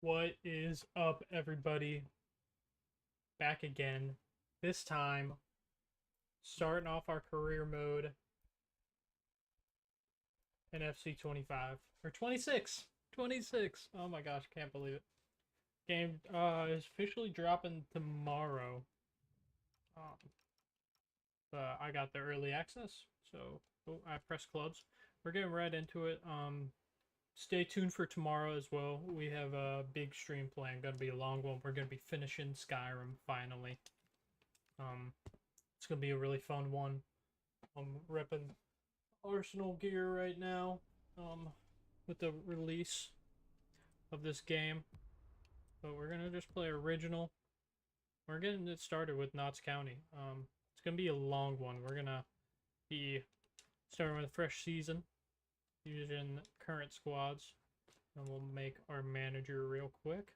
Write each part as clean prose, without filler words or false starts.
What is up, everybody? Back again. This time, starting off our career mode in FC 25 or 26. 26. Oh my gosh, can't believe it. Game is officially dropping tomorrow. Um, but I got the early access, so I press clubs. We're getting right into it. Stay tuned for tomorrow as well. We have a big stream plan. Gonna be a long one. We're gonna be finishing Skyrim finally. Um, it's gonna be a really fun one. I'm repping Arsenal gear right now. With the release of this game, but we're gonna just play original. We're getting it started with Notts County. It's gonna be a long one. We're gonna be starting with a fresh season, using current squads, and we'll make our manager real quick.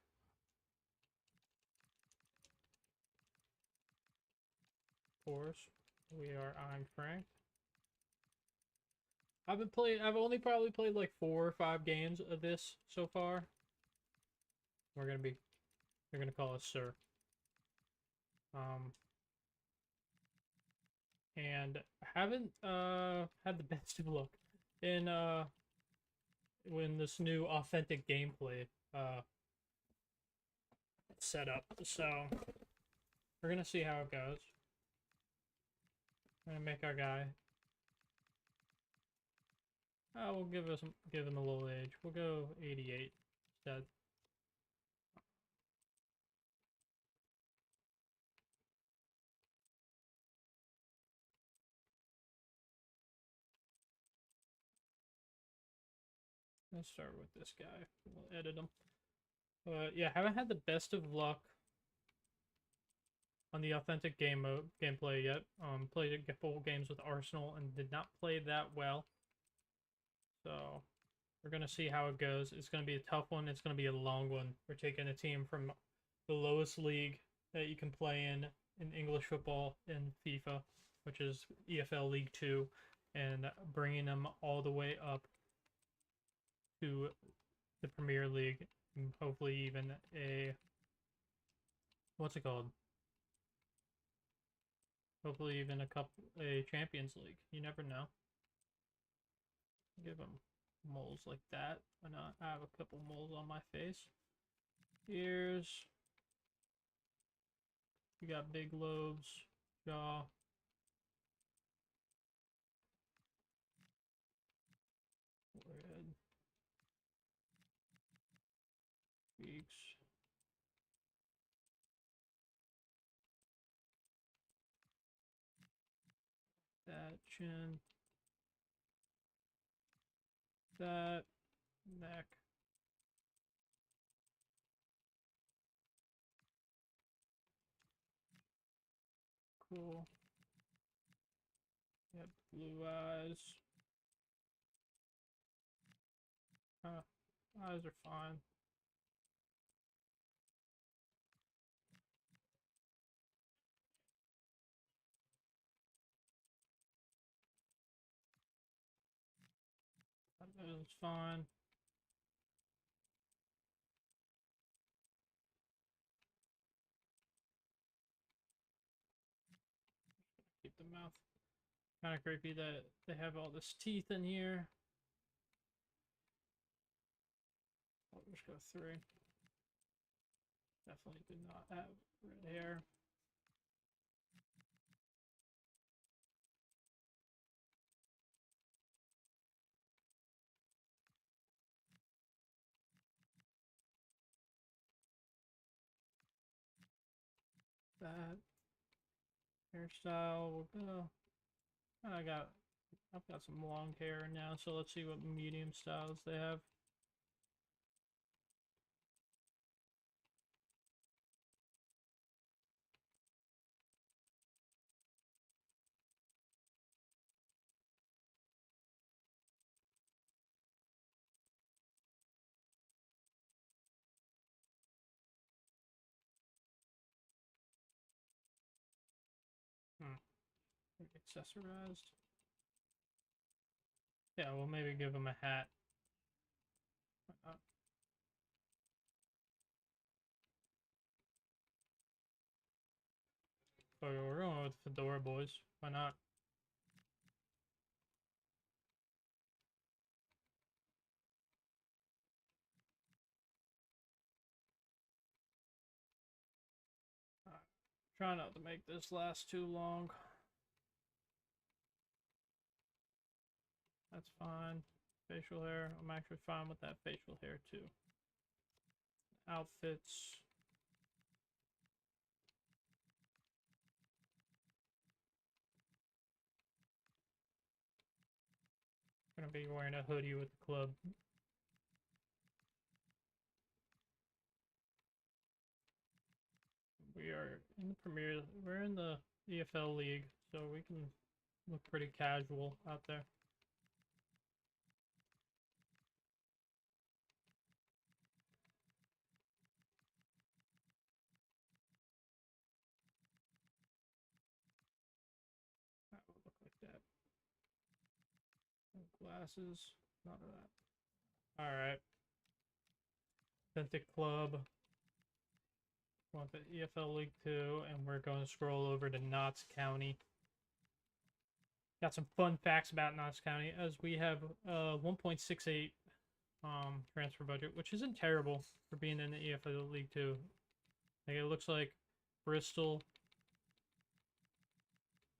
Of course, I'm Frank. I've only probably played like 4 or 5 games of this so far. They're gonna call us Sir. Um, and haven't had the best of luck in when this new authentic gameplay set up. So we're gonna see how it goes. I'm gonna make our guy. We'll give him a little age. We'll go 88 instead. Let's start with this guy. We'll edit him. Yeah, haven't had the best of luck on the authentic gameplay yet. Played a couple games with Arsenal and did not play that well. So we're gonna see how it goes. It's gonna be a tough one. It's gonna be a long one. We're taking a team from the lowest league that you can play in English football in FIFA, which is EFL League 2, and bringing them all the way up to the Premier League, and hopefully even a what's it called? Hopefully even a Champions League. You never know. Give them moles like that. Why not? I have a couple moles on my face. Ears. You got big lobes, jaw. Forehead. Cheeks. That chin. That neck. Cool. Yep, blue eyes. Eyes are fine. That is fine. Keep the mouth. Kind of creepy that they have all this teeth in here. I'll just go 3. Definitely did not have red hair. That hairstyle will go. I've got some long hair now, so let's see what medium styles they have. Accessorized. Yeah, we'll maybe give him a hat. So we're going with Fedora boys. Why not? Try not to make this last too long. That's fine. Facial hair. I'm actually fine with that facial hair too. Outfits. Gonna be wearing a hoodie with the club. We are in the Premier. We're in the EFL League, so we can look pretty casual out there. That would look like that. No glasses. None of that. All right. Authentic Club. Want the EFL League 2, and we're going to scroll over to Notts County. Got some fun facts about Notts County, as we have 1.68 transfer budget, which isn't terrible for being in the EFL League 2. Like, it looks like Bristol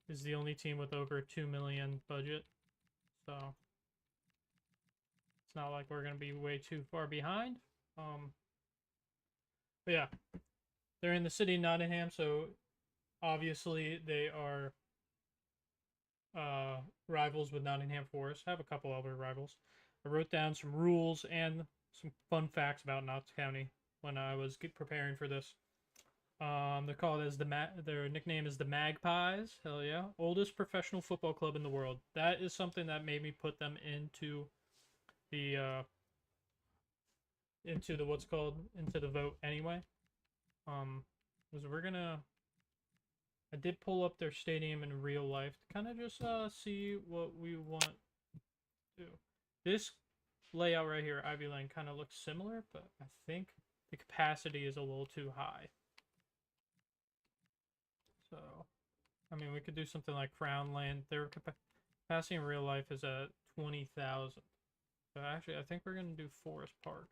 is the only team with over 2 million budget, so it's not like we're going to be way too far behind. But yeah, they're in the city of Nottingham, so obviously they are rivals with Nottingham Forest. I have a couple other rivals. I wrote down some rules and some fun facts about Notts County when I was preparing for this. They're called as their nickname is the Magpies. Hell yeah. Oldest professional football club in the world. That is something that made me put them into the into the vote anyway. Because I did pull up their stadium in real life to kind of just see what we want to do. This layout right here, Ivy Lane, kind of looks similar, but I think the capacity is a little too high. So, I mean, we could do something like Crown Land. Their capacity in real life is at 20,000. So actually, I think we're going to do Forest Park.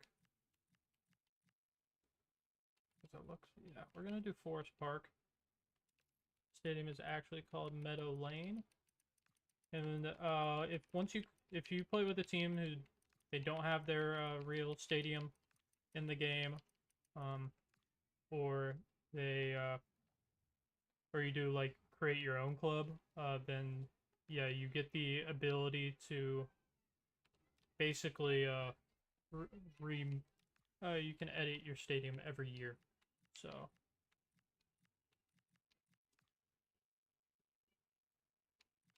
Because it looks, yeah, we're going to do Forest Park. Stadium is actually called Meadow Lane. And if you play with a team who they don't have their real stadium in the game, or they or you do like create your own club, then yeah, you get the ability to basically you can edit your stadium every year. So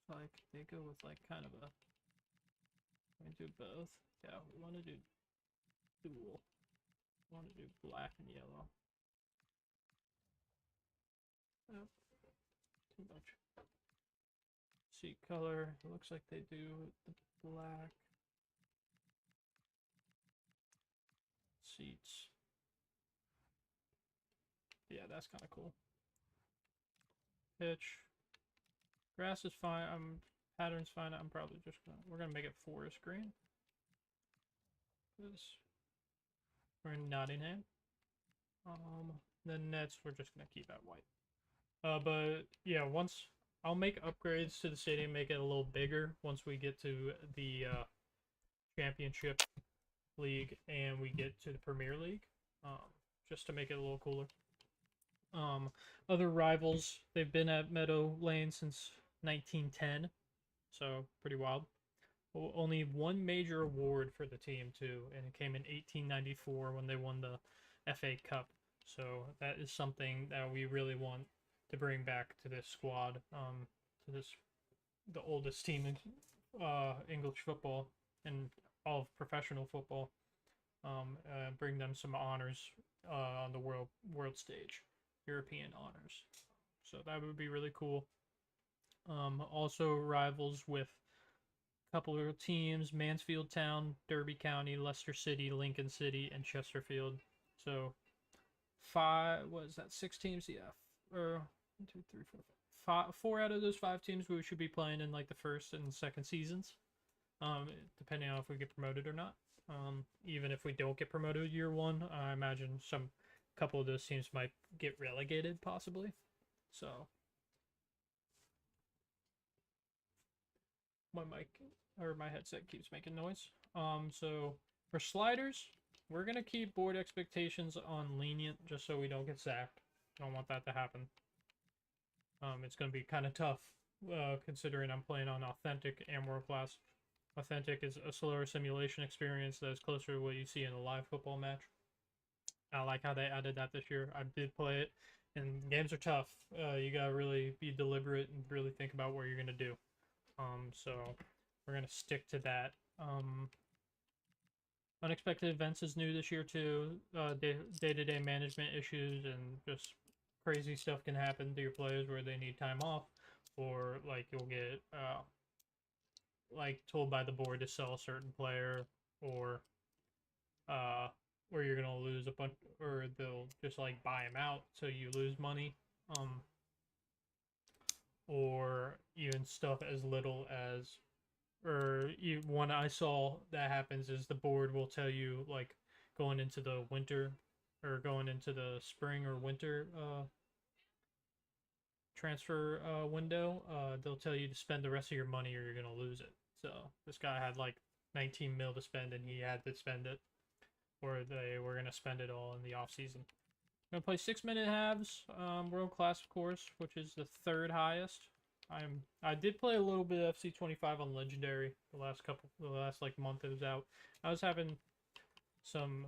like they go with like kind of a we do both. Yeah, we want to do dual. We want to do black and yellow. Oh, too much. Seat color. It looks like they do the black seats. Yeah, that's kind of cool. Pitch. Grass is fine. Pattern's fine. I'm probably just we're gonna make it forest green. Because we're in Nottingham. The nets we're just gonna keep at white. But yeah, once I'll make upgrades to the stadium, make it a little bigger once we get to the championship league and we get to the Premier League. Just to make it a little cooler. Other rivals, they've been at Meadow Lane since 1910, so pretty wild. Only one major award for the team too, and it came in 1894 when they won the FA Cup. So that is something that we really want to bring back to this squad, the oldest team in English football and all of professional football. Bring them some honors on the world stage, European honors. So that would be really cool. Also rivals with a couple of teams: Mansfield Town, Derby County, Leicester City, Lincoln City, and Chesterfield. So 6 teams? Yeah, or 1, 2, 3, 4, 5. 4 out of those 5 teams we should be playing in like the first and second seasons, depending on if we get promoted or not. Even if we don't get promoted year 1, I imagine some couple of those teams might get relegated possibly. So my mic or my headset keeps making noise. So for sliders, we're gonna keep board expectations on lenient just so we don't get sacked. Don't want that to happen. It's gonna be kind of tough, considering I'm playing on authentic and world class. Authentic is a slower simulation experience that is closer to what you see in a live football match. I like how they added that this year. I did play it, and games are tough. You gotta really be deliberate and really think about what you're gonna do. So we're gonna stick to that. Unexpected events is new this year too. Day-to-day management issues and just crazy stuff can happen to your players where they need time off, or like you'll get like told by the board to sell a certain player, or where you're gonna lose a bunch, or they'll just like buy him out so you lose money. Or even stuff as little as, or one I saw that happens is the board will tell you like going into the winter or going into the spring or winter transfer window, they'll tell you to spend the rest of your money or you're gonna lose it. So this guy had like 19 mil to spend and he had to spend it, or they were gonna spend it all in the off season. I'm gonna play 6-minute halves, world class of course, which is the 3rd highest. I did play a little bit of FC25 on legendary the last like month it was out. I was having some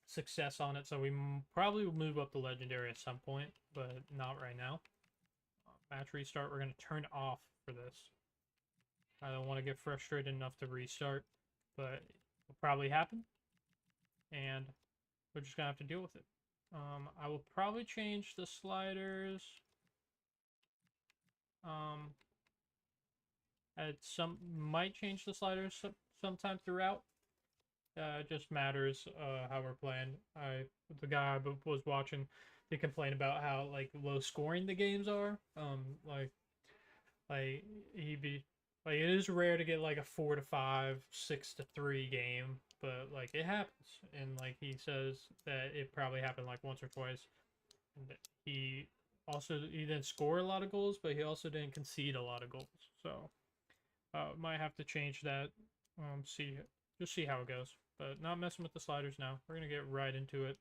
success on it, so we probably will move up to legendary at some point, but not right now. Match restart, we're gonna turn off for this. I don't want to get frustrated enough to restart, but it will probably happen, and we're just gonna have to deal with it. I will probably change the sliders. Might change the sliders sometime throughout. It just matters how we're playing. The guy I was watching, they complain about how like low scoring the games are. Like he'd be like, it is rare to get like a 4-5, 6-3 game, but like it happens. And like he says that it probably happened like once or twice. And he didn't score a lot of goals, but he also didn't concede a lot of goals. So might have to change that. Just see how it goes. But not messing with the sliders now. We're gonna get right into it.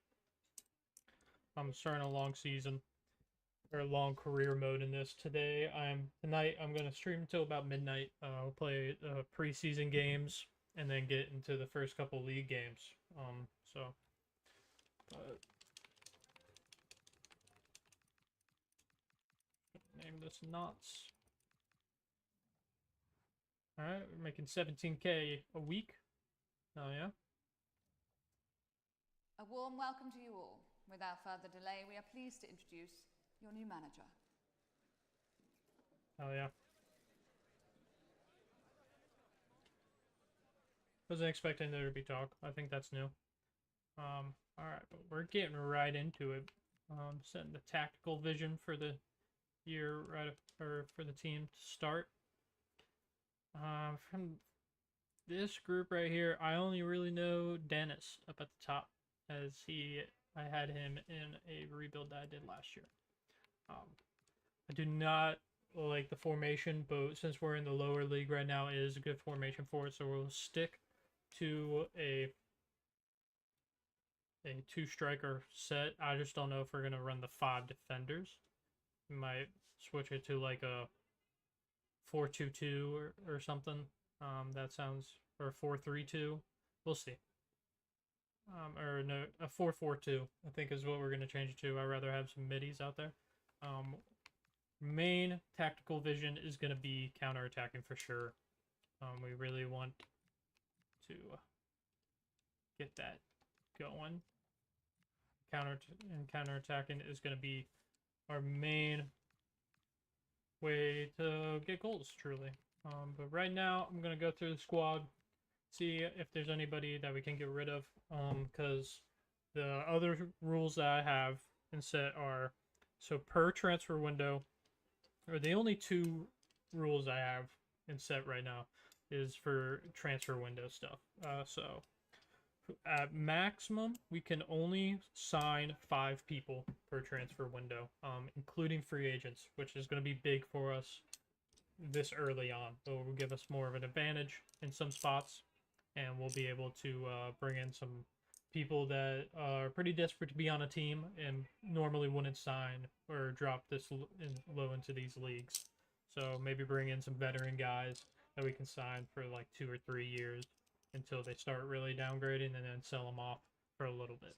I'm starting a long season, or a long career mode in this. Tonight I'm gonna stream until about midnight. We'll play preseason games and then get into the first couple league games. Name this Knots. Alright, we're making 17K a week. Oh yeah. A warm welcome to you all. Without further delay, we are pleased to introduce your new manager. Oh yeah. Wasn't expecting there to be talk. I think that's new. Alright, but we're getting right into it. Setting the tactical vision for the year, or for the team to start. From this group right here, I only really know Dennis up at the top, as I had him in a rebuild that I did last year. I do not like the formation, but since we're in the lower league right now, it is a good formation for it, so we'll stick to a 2-striker set. I just don't know if we're gonna run the 5 defenders. We might switch it to like a 4-2-2 or something. That sounds, or 4-3-2. We'll see. Or no, a 4-4-2. I think is what we're gonna change it to. I'd rather have some middies out there. Main tactical vision is gonna be counter-attacking for sure. We really want to get that going. Counter-attacking is gonna be our main way to get goals, truly. But right now, I'm going to go through the squad, see if there's anybody that we can get rid of, because the other rules that I have and set are So per transfer window, or the only two rules I have in set right now is for transfer window stuff. So at maximum, we can only sign 5 people per transfer window, including free agents, which is going to be big for us this early on. It will give us more of an advantage in some spots, and we'll be able to bring in some people that are pretty desperate to be on a team and normally wouldn't sign or drop this low into these leagues. So maybe bring in some veteran guys that we can sign for like 2 or 3 years until they start really downgrading, and then sell them off for a little bit.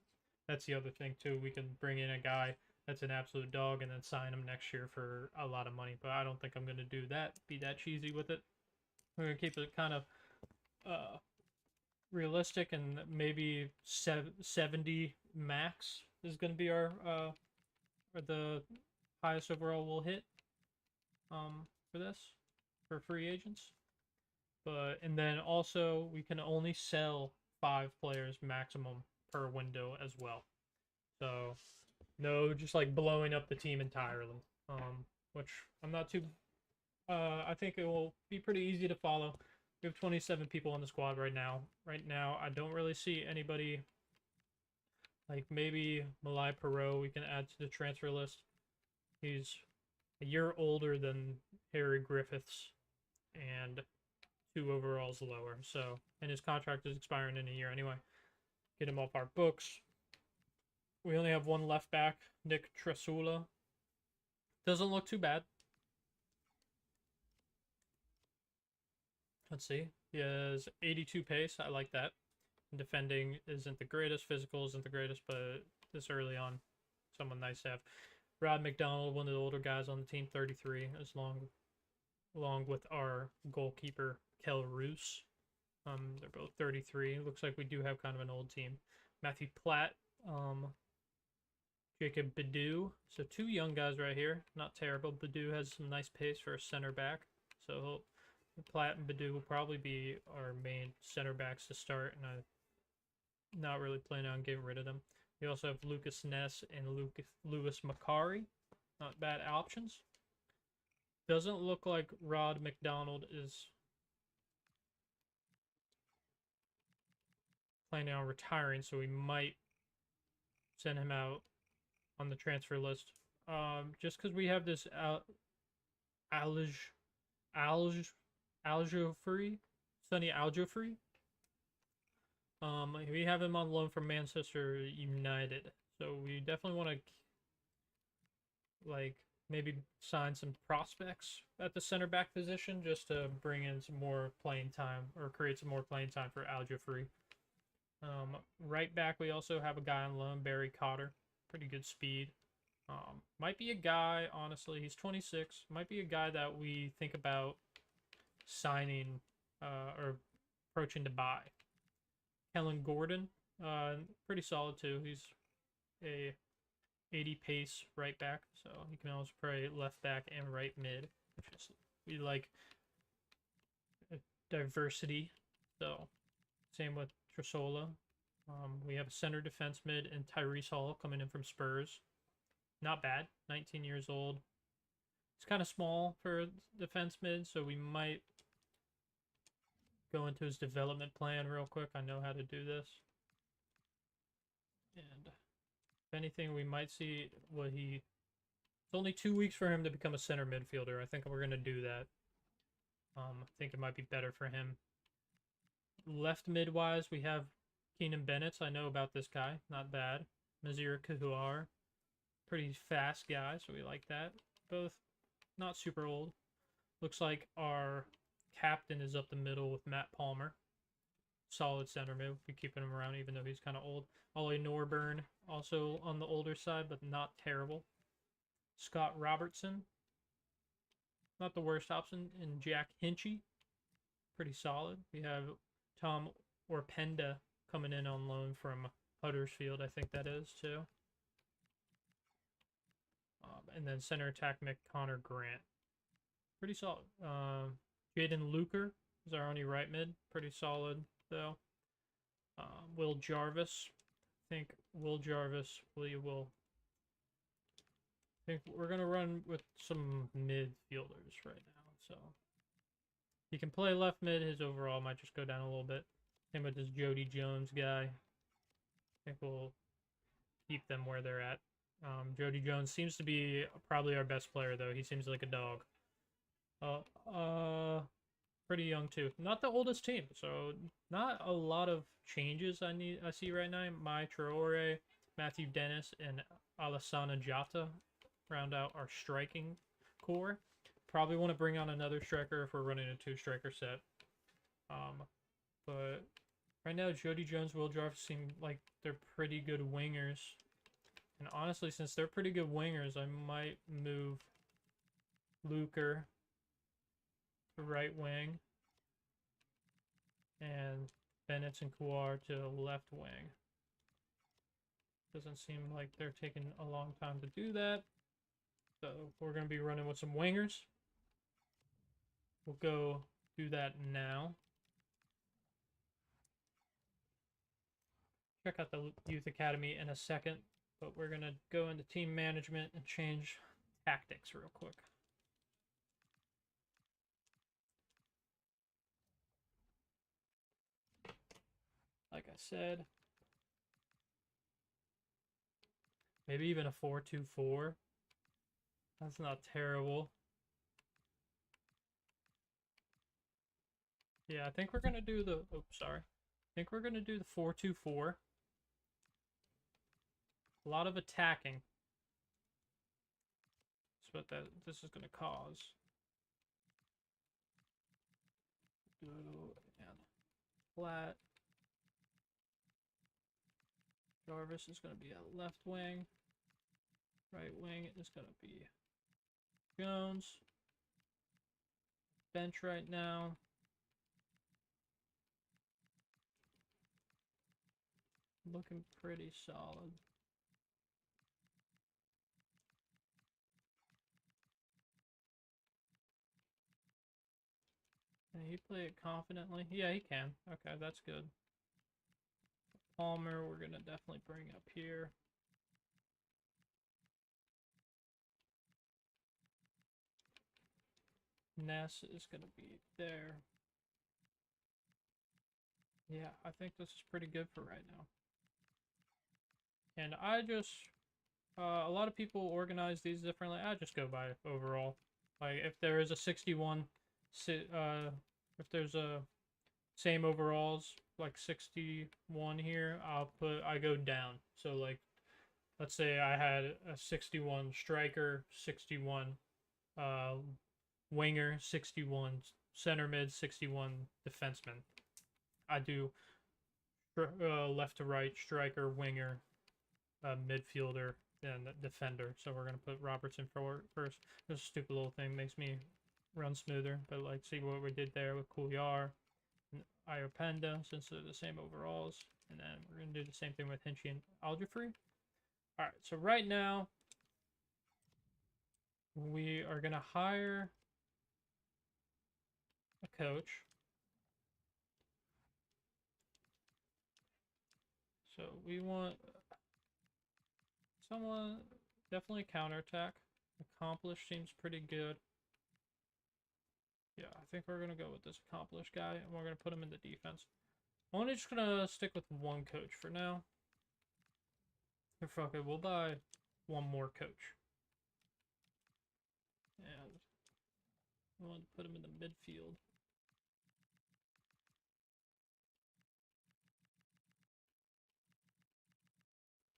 That's the other thing too. We can bring in a guy that's an absolute dog and then sign him next year for a lot of money. But I don't think I'm going to do that. Be that cheesy with it. We're going to keep it kind of uh, realistic, and maybe 70 max is going to be our or the highest overall we'll hit for this for free agents. But and then also we can only sell 5 players maximum per window as well. So no, just like blowing up the team entirely. Which I'm not too. I think it will be pretty easy to follow. We have 27 people on the squad right now. Right now, I don't really see anybody. Like maybe Malai Perot we can add to the transfer list. He's a year older than Harry Griffiths, and 2 overalls lower. So, and his contract is expiring in a year anyway. Get him off our books. We only have one left back, Nick Tresula. Doesn't look too bad. Let's see. He has 82 pace. I like that. Defending isn't the greatest. Physical isn't the greatest, but this early on, someone nice to have. Rod McDonald, one of the older guys on the team, 33, along with our goalkeeper, Kel Roos. They're both 33. Looks like we do have kind of an old team. Matthew Platt, Jacob Badu. So 2 young guys right here. Not terrible. Badu has some nice pace for a center back. So Platt and Badu will probably be our main center backs to start, and I'm not really planning on getting rid of them. We also have Lucas Ness and Lewis Macari. Not bad options. Doesn't look like Rod McDonald is planning on retiring, so we might send him out on the transfer list. Just because we have this Aljofree, Sonny Aljofree. We have him on loan from Manchester United, so we definitely want to like maybe sign some prospects at the center back position just to bring in some more playing time or create some more playing time for Aljofree. Right back, we also have a guy on loan, Barry Cotter, pretty good speed. Might be a guy, honestly, he's 26. Might be a guy that we think about signing or approaching to buy. Kellen Gordon, pretty solid too. He's a 80 pace right back, so he can also play left back and right mid, which is we like diversity. So same with Tresola. We have a center defense mid and Tyrese Hall coming in from Spurs. Not bad, 19 years old. It's kind of small for defense mid, so we might go into his development plan real quick. I know how to do this. And if anything, we might see what he... It's only 2 weeks for him to become a center midfielder. I think we're going to do that. I think it might be better for him. Left mid-wise, we have Keenan Bennett. I know about this guy. Not bad. Nazir Kahuar. Pretty fast guy, so we like that. Both not super old. Looks like our captain is up the middle with Matt Palmer. Solid center mid. We're keeping him around even though he's kind of old. Ollie Norburn, also on the older side, but not terrible. Scott Robertson. Not the worst option. And Jack Hinchy. Pretty solid. We have Tom Orpenda coming in on loan from Huddersfield, I think that is, too. And then center attack Connor Grant. Pretty solid. Jaden Luker is our only right mid. Pretty solid, though. Will Jarvis. I think Will Jarvis will I think we're gonna run with some midfielders right now. So he can play left mid. His overall might just go down a little bit. Same with this Jody Jones guy. I think we'll keep them where they're at. Jody Jones seems to be probably our best player, though. He seems like a dog. Pretty young too. Not the oldest team, so not a lot of changes I see right now. Mai Traore, Matthew Dennis, and Alassana Jata round out our striking core. Probably want to bring on another striker if we're running a 2-striker set. But right now, Jody Jones, Will Jarvis seem like they're pretty good wingers. And honestly, since they're pretty good wingers, I might move Luker to right wing and Bennett and Kouar to left wing. Doesn't seem like they're taking a long time to do that. So we're going to be running with some wingers. We'll go do that now. Check out the Youth Academy in a second, but we're going to go into team management and change tactics real quick. Like I said, maybe even a 4-2-4. That's not terrible. Yeah, I think we're going to do the... Oops, sorry. I think we're going to do the 4-2-4. A lot of attacking. That's what this is going to cause. And flat. Jarvis is going to be at left wing. Right wing is going to be Jones. Bench right now. Looking pretty solid. Can he play it confidently? Yeah, he can. Okay, that's good. Palmer, we're going to definitely bring up here. Ness is going to be there. Yeah, I think this is pretty good for right now. And I just, a lot of people organize these differently. I just go by overall. Like, if there is a 61, if there's a same overalls, like 61 here, I go down. So, like, let's say I had a 61 striker, 61 winger, 61 center mid, 61 defenseman. I do left to right, striker, winger, midfielder, and defender. So we're going to put Robertson forward first. This stupid little thing makes me run smoother. But, like, see what we did there with Couillard and Iopenda, since they're the same overalls. And then we're going to do the same thing with Hinchy and Algefrey. Alright, so right now, we are going to hire a coach. So we want someone, definitely counterattack. Accomplished seems pretty good. Yeah, I think we're going to go with this accomplished guy, and we're going to put him in the defense. I'm only just going to stick with one coach for now. Or fuck it, we'll buy one more coach. And we want to put him in the midfield.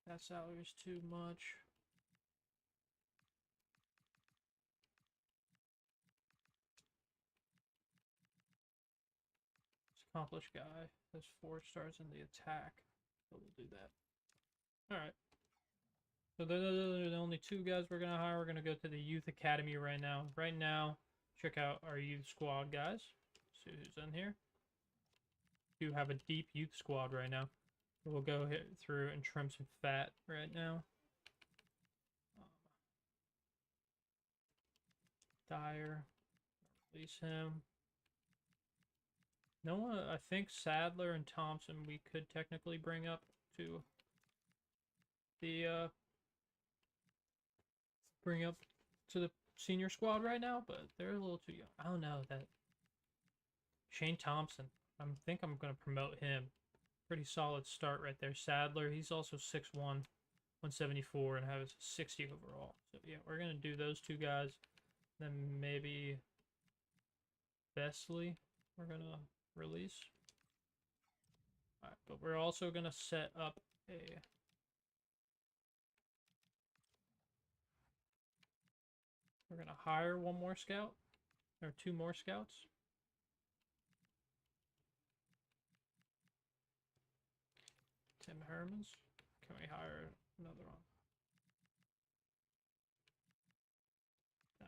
That salary is too much. Accomplished guy. There's 4 stars in the attack. So we'll do that. Alright. So those are the only 2 guys we're going to hire. We're going to go to the Youth Academy right now. Right now, check out our youth squad, guys. See who's in here. We do have a deep youth squad right now. We'll go through and trim some fat right now. Dyer. Release him. No one, I think Sadler and Thompson we could technically bring up to the bring up to the senior squad right now, but they're a little too young. I don't know that Shane Thompson. I think I'm gonna promote him. Pretty solid start right there. Sadler, he's also 6'1", 174, and has 60 overall. So yeah, we're gonna do those two guys. Then maybe Besley we're gonna release. Alright, but we're also gonna set up a we're gonna hire one more scout or two more scouts. Tim Hermans. Can we hire another one?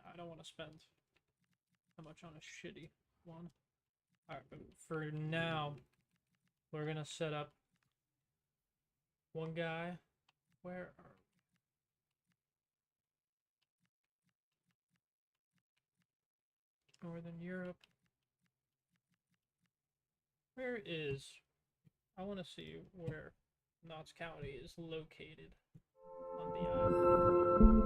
I don't want to spend how much on a shitty one. Alright, but for now, we're gonna set up one guy. Where are we? Northern Europe. Where is? I want to see where Notts County is located on the island.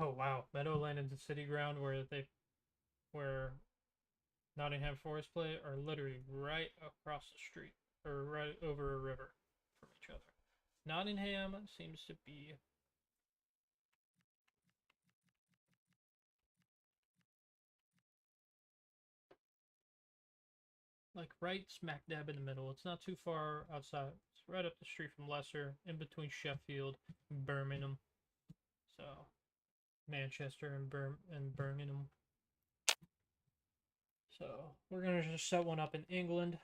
Oh wow, Meadowland and the City Ground where Nottingham Forest play are literally right across the street or right over a river from each other. Nottingham seems to be like right smack dab in the middle. It's not too far outside. It's right up the street from Leicester, in between Sheffield and Birmingham. So Manchester and Birmingham. So we're gonna just set one up in England.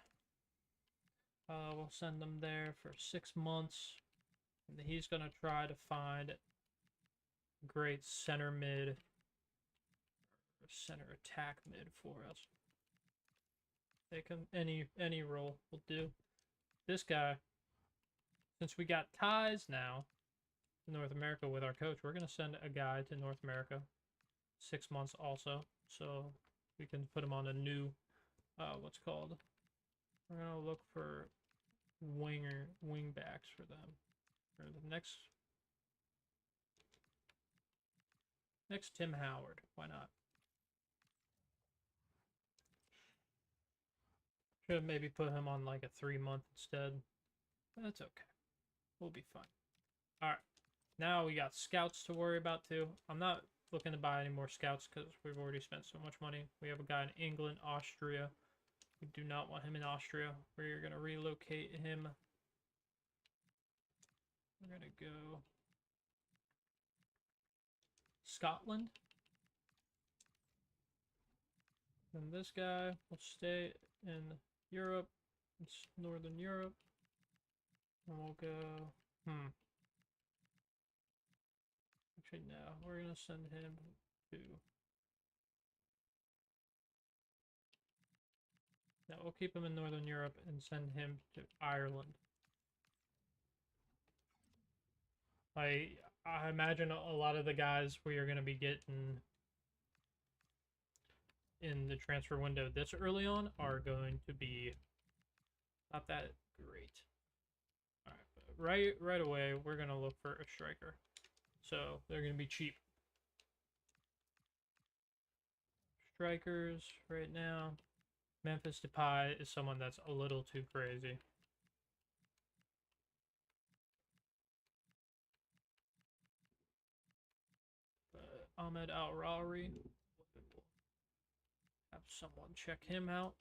We'll send them there for 6 months. And he's gonna try to find great center mid or center attack mid for us. They can any role will do. This guy, since we got ties now to North America with our coach, we're gonna send a guy to North America 6 months also, so we can put him on a new what's called. We're gonna look for wing backs for them. Or the next Tim Howard. Why not? Should have maybe put him on like a 3-month instead. But that's okay. We'll be fine. Alright. Now we got scouts to worry about too. I'm not looking to buy any more scouts because we've already spent so much money. We have a guy in England, Austria. We do not want him in Austria. We're going to relocate him. We're going to go Scotland. And this guy will stay in Europe. It's Northern Europe. And we'll go... Actually, no. We're going to send him to... No, we'll keep him in Northern Europe and send him to Ireland. I imagine a lot of the guys we are going to be getting in the transfer window this early on are going to be not that great. All right, right away we're going to look for a striker. So they're going to be cheap. Strikers right now. Memphis Depay is someone that's a little too crazy. Ahmed Al-Rawi. Have someone check him out.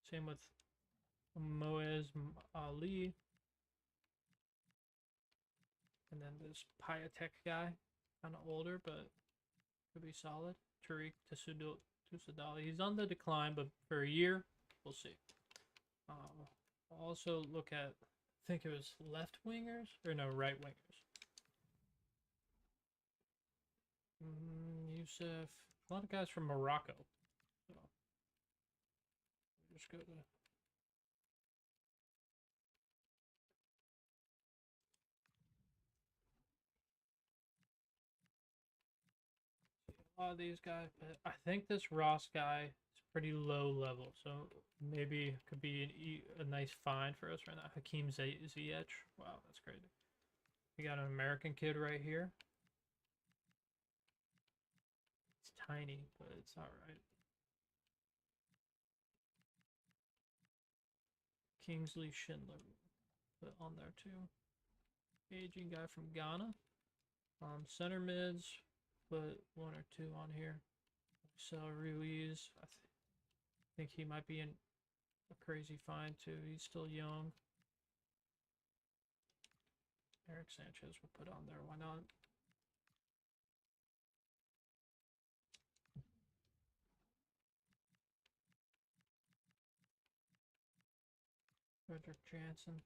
Same with Moez Ali. And then this Piatek guy. Kind of older, but could be solid. Tariq Tusadali. He's on the decline, but for a year, we'll see. I'll also look at, I think it was left wingers, or no, right wingers. Youssef. A lot of guys from Morocco. So, just go to a lot of these guys, but I think this Ross guy is pretty low level, so maybe it could be a nice find for us right now. Hakeem Ziyech. Wow, that's crazy. We got an American kid right here. It's tiny, but it's alright. Kingsley Schindler put on there too. Aging guy from Ghana. Center mids, put one or two on here. Marcel Ruiz. I think he might be a crazy find too. He's still young. Eric Sanchez will put on there. Why not? Frederick Jansen.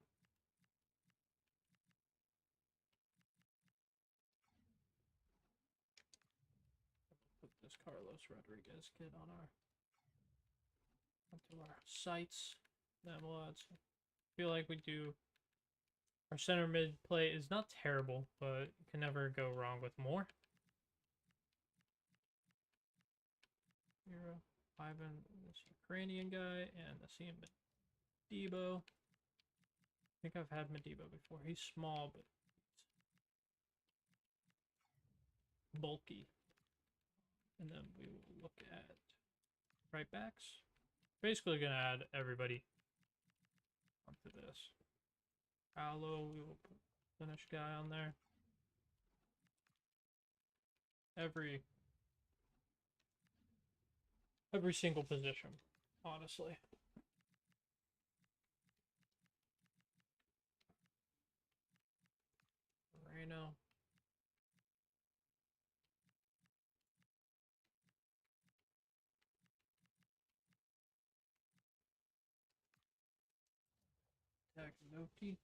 Put this Carlos Rodriguez kid on onto our sites. Then we'll add some. Feel like we do. Our center mid play is not terrible, but you can never go wrong with more. Hero, Ivan, this Ukrainian guy, and Nassim Madibo. I think I've had Madibo before. He's small, but he's bulky. And then we will look at right backs. Basically gonna add everybody onto this. Allo, we will put Finnish guy on there. Every single position, honestly. Moreno. Tagnoti.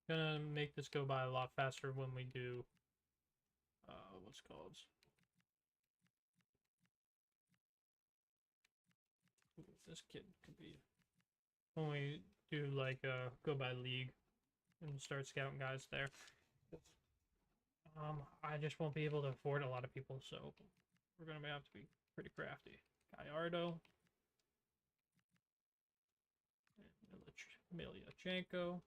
Gonna make this go by a lot faster when we do what's called. Ooh, this kid could be when we do like go by league and start scouting guys there. I just won't be able to afford a lot of people, so we're gonna have to be pretty crafty. Gallardo. Milyachenko.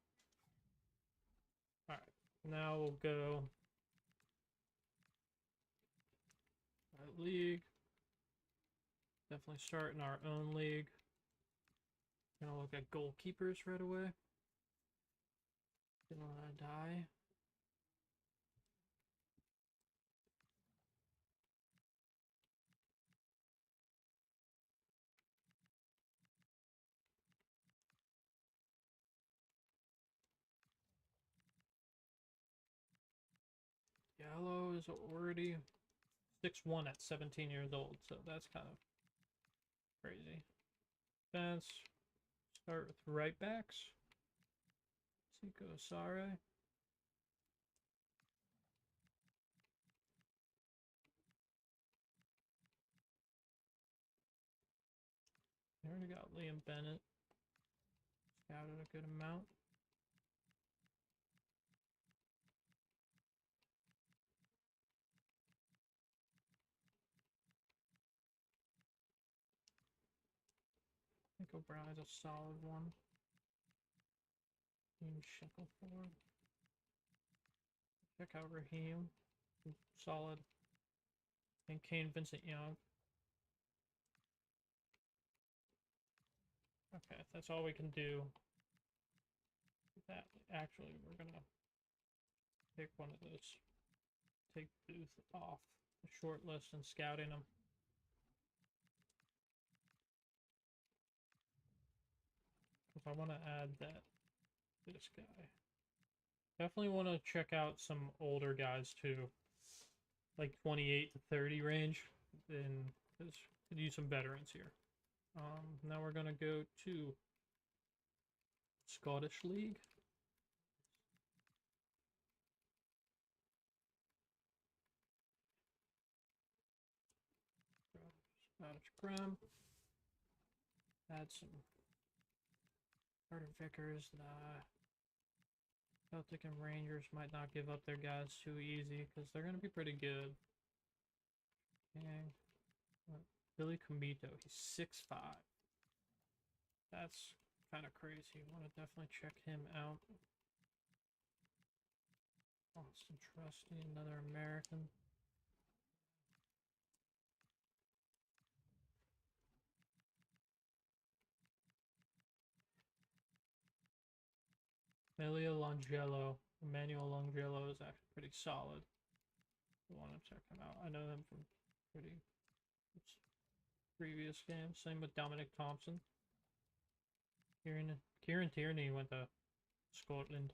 Alright, now we'll go league. Definitely start in our own league. Gonna look at goalkeepers right away. Didn't want to die. Gallo is already 6'1" at 17 years old, so that's kind of crazy. Defense. Start with right backs. Siko Sare. I already got Liam Bennett. Scouted a good amount. I think O'Brien's a solid one. Ian Shackelford. Check out Raheem. Solid. And Kane Vincent Young. Okay, if that's all we can do. That actually, we're gonna pick one of those. Take Booth off the short list and scouting them. If I want to add this guy. Definitely want to check out some older guys too. Like 28 to 30 range. Then could use some veterans here. Now we're gonna go to Scottish League. Scottish Prem. Add some Carter Vickers, nah. Celtic and Rangers might not give up their guys too easy because they're going to be pretty good. Dang. Billy Comito, he's 6'5". That's kind of crazy. Want to definitely check him out. Austin Trusty, another American. Emilio Langelo. Emmanuel Langelo is actually pretty solid. I want to check him out. I know him from pretty previous games. Same with Dominic Thompson. Kieran Tierney went to Scotland.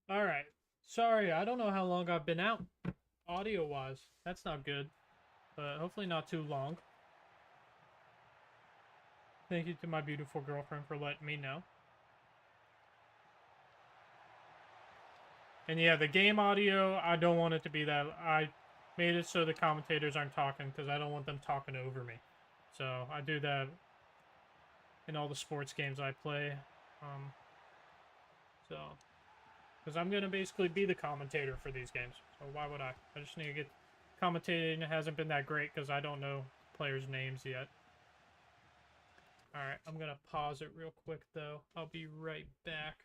Alright. Sorry, I don't know how long I've been out, audio-wise. That's not good. But hopefully not too long. Thank you to my beautiful girlfriend for letting me know. And yeah, the game audio, I don't want it to be that. I made it so the commentators aren't talking because I don't want them talking over me. So I do that in all the sports games I play. So, because I'm going to basically be the commentator for these games. So why would I? I just need to get commentating. It hasn't been that great because I don't know players' names yet. Alright, I'm going to pause it real quick though. I'll be right back.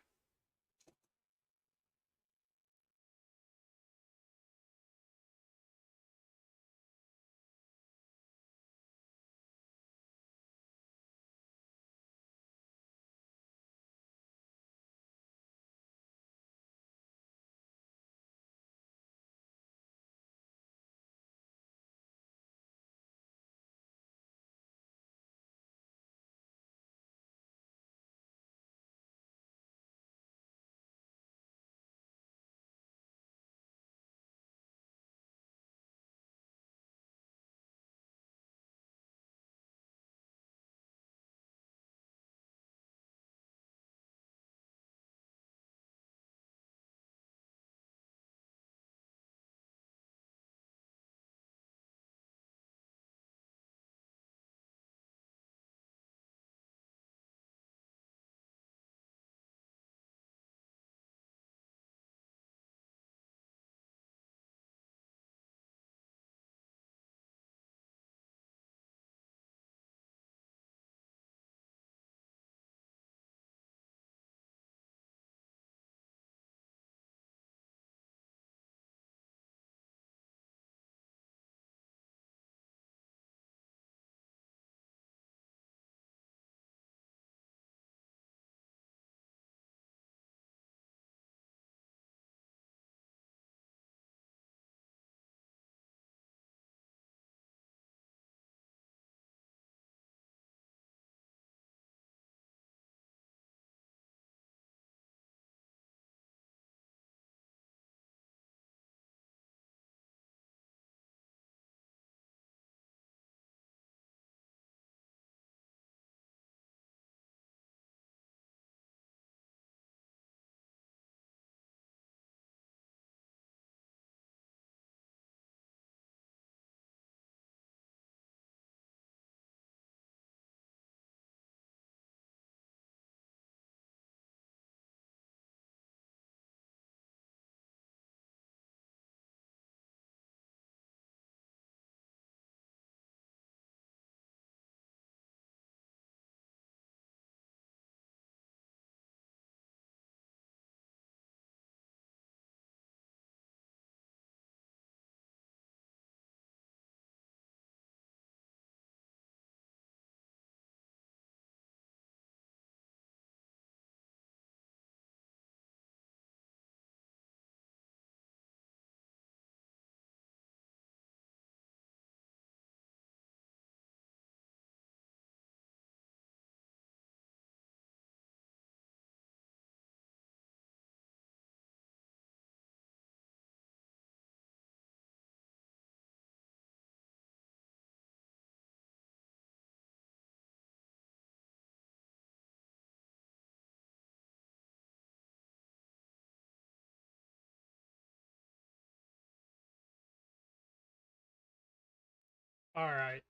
Alright.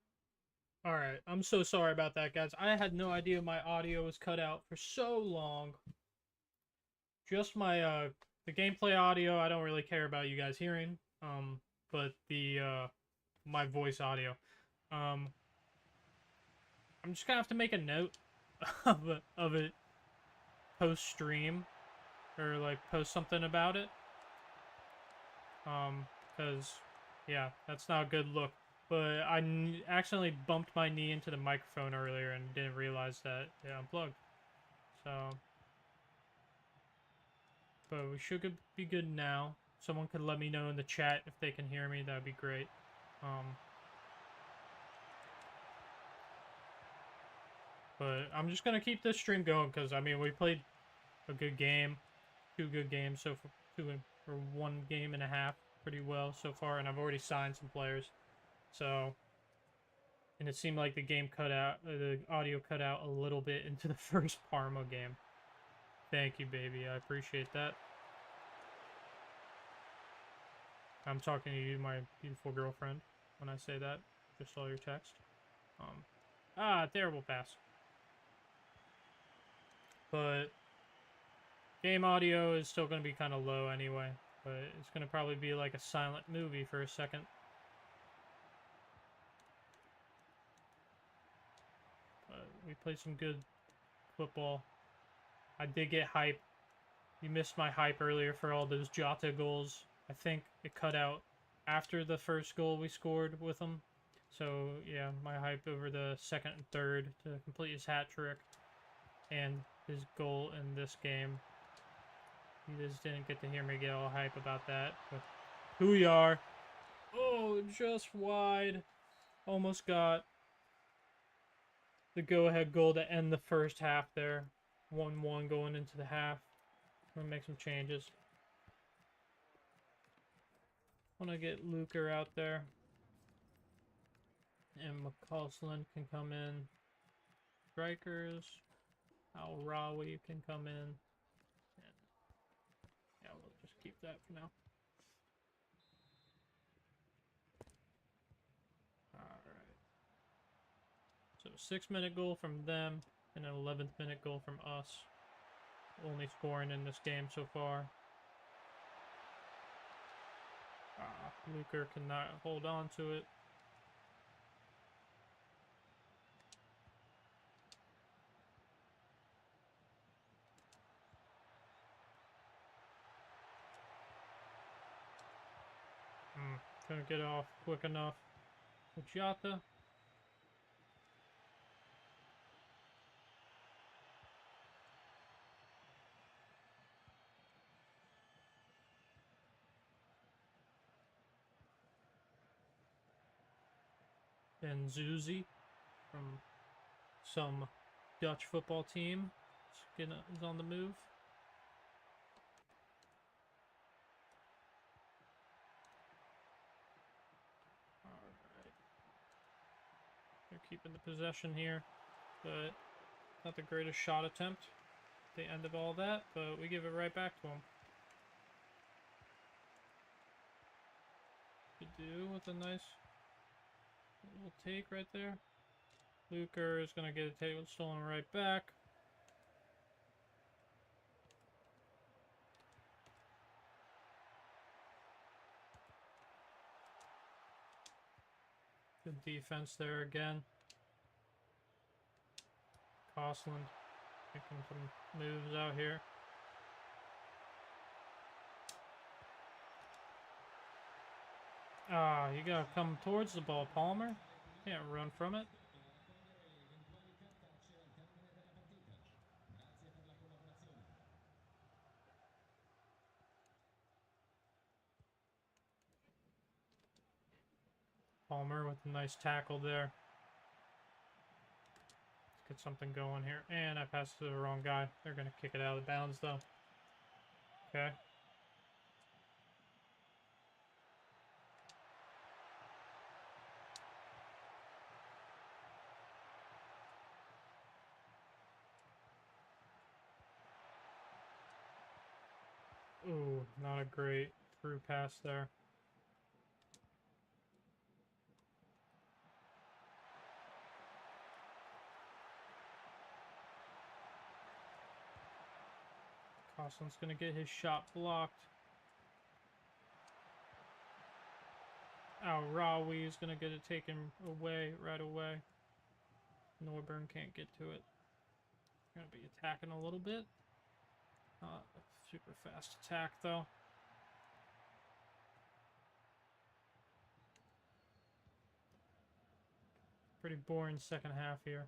Alright. I'm so sorry about that, guys. I had no idea my audio was cut out for so long. Just my, the gameplay audio, I don't really care about you guys hearing. But the, my voice audio. Um, I'm just gonna have to make a note of it post stream or like post something about it. Because yeah, that's not a good look. But I accidentally bumped my knee into the microphone earlier and didn't realize that it unplugged. So, but we should be good now. Someone could let me know in the chat if they can hear me. That'd be great. But I'm just gonna keep this stream going because I mean we played a good game, 2 good games so or 1.5 games pretty well so far, and I've already signed some players. So, and it seemed like the game cut out, the audio cut out a little bit into the first Parma game. Thank you, baby. I appreciate that. I'm talking to you, my beautiful girlfriend, when I say that. Just saw your text. Terrible pass. But game audio is still going to be kind of low anyway. But it's going to probably be like a silent movie for a second. But we played some good football. I did get hype. You missed my hype earlier for all those Jota goals. I think it cut out after the first goal we scored with him. So, yeah, my hype over the second and third to complete his hat trick and his goal in this game. You just didn't get to hear me get all hype about that. But who you are. Oh, just wide. Almost got the go-ahead goal to end the first half there. 1-1 going into the half. I'm going to make some changes. I want to get Luker out there. And McCausland can come in. Strikers. Al-Rawi can come in. And yeah, we'll just keep that for now. Alright. So 6-minute goal from them. And an 11th minute goal from us. Only scoring in this game so far. Luker cannot hold on to it. Couldn't get off quick enough. Jota. And Zuzi from some Dutch football team is on the move. Alright. They're keeping the possession here, but not the greatest shot attempt at the end of all that, but we give it right back to them. Could do with a nice little take right there. Luker is going to get a take, stolen right back. Good defense there again. Costland making some moves out here. You gotta come towards the ball, Palmer. Can't run from it. Palmer with a nice tackle there. Let's get something going here. And I passed to the wrong guy. They're gonna kick it out of bounds though. Okay. Ooh, not a great through pass there. Costland's gonna get his shot blocked. Al-Rawi is gonna get it taken away right away. Norburn can't get to it. Gonna be attacking a little bit. Not a super fast attack though. Pretty boring second half here.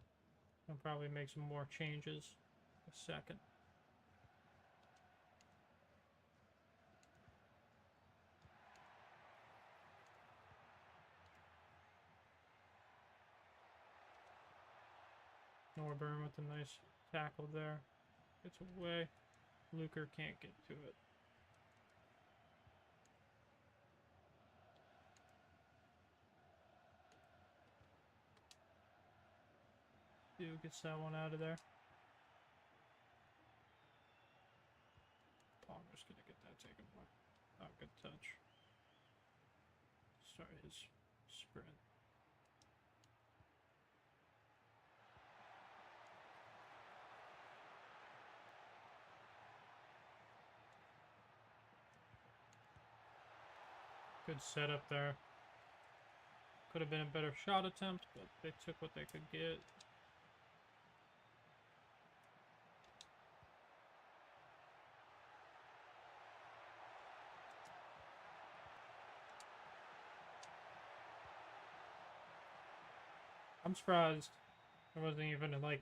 I'll probably make some more changes in a second. Norburn with a nice tackle there. Gets away. Luker can't get to it. 2 gets that one out of there. Palmer's gonna get that taken away. Oh, good touch. Start his sprint. Good setup there. Could have been a better shot attempt, but they took what they could get. I'm surprised there wasn't even like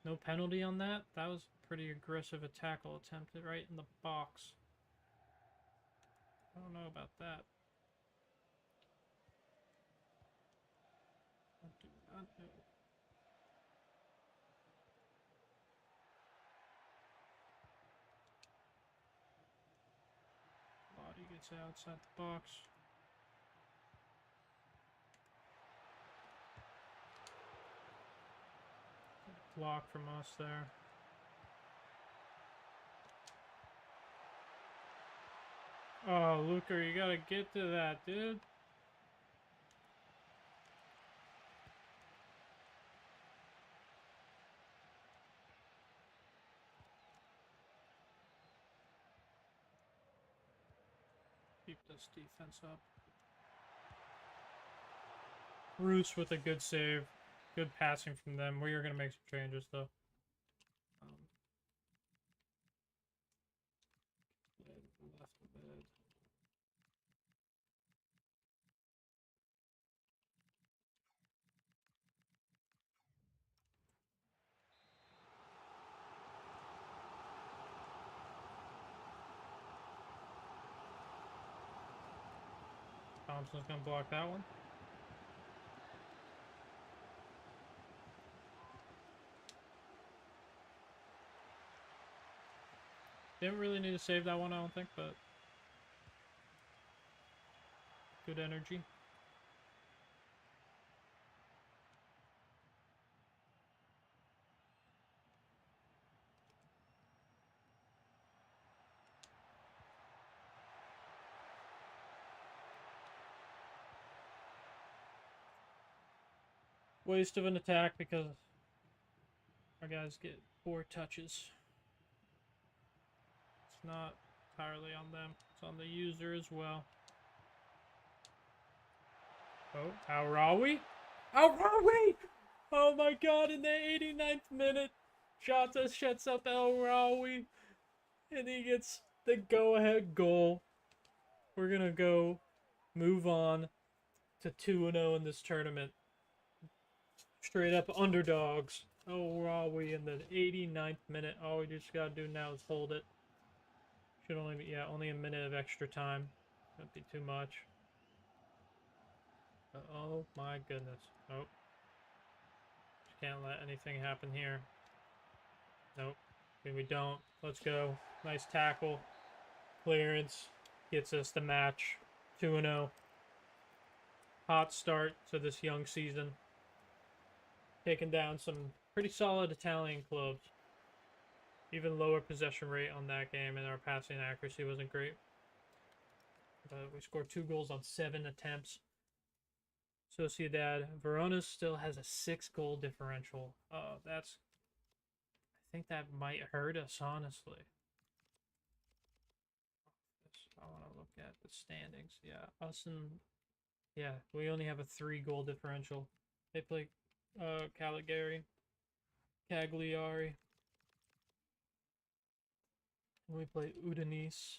no penalty on that. That was pretty aggressive a tackle attempted right in the box. I don't know about that. I do not know. Body gets outside the box. Block from us there. Oh, Luker, you gotta get to that, dude. Keep this defense up. Roos with a good save. Good passing from them. We are going to make some changes, though. Left mid. Thompson's going to block that one. Didn't really need to save that one, I don't think, but good energy. Waste of an attack because our guys get 4 touches. It's not entirely on them. It's on the user as well. Oh, Al-Rawi? Al-Rawi! Oh my god, in the 89th minute, Jota shuts up Al-Rawi, and he gets the go-ahead goal. We're gonna go move on to 2-0 in this tournament. Straight up underdogs. Al-Rawi in the 89th minute. All we just gotta do now is hold it. Should only be, yeah, only a minute of extra time. Wouldn't be too much. Oh my goodness. Nope. Just can't let anything happen here. Nope. Okay, we don't. Let's go. Nice tackle. Clearance. Gets us the match. 2-0. Hot start to this young season. Taking down some pretty solid Italian clubs. Even lower possession rate on that game, and our passing accuracy wasn't great. But we scored 2 goals on 7 attempts. Sociedad. Verona still has a 6-goal differential. That's... I think that might hurt us, honestly. I want to look at the standings. Yeah, us and... Yeah, we only have a 3-goal differential. They play Cagliari. Cagliari. And we play Udinese,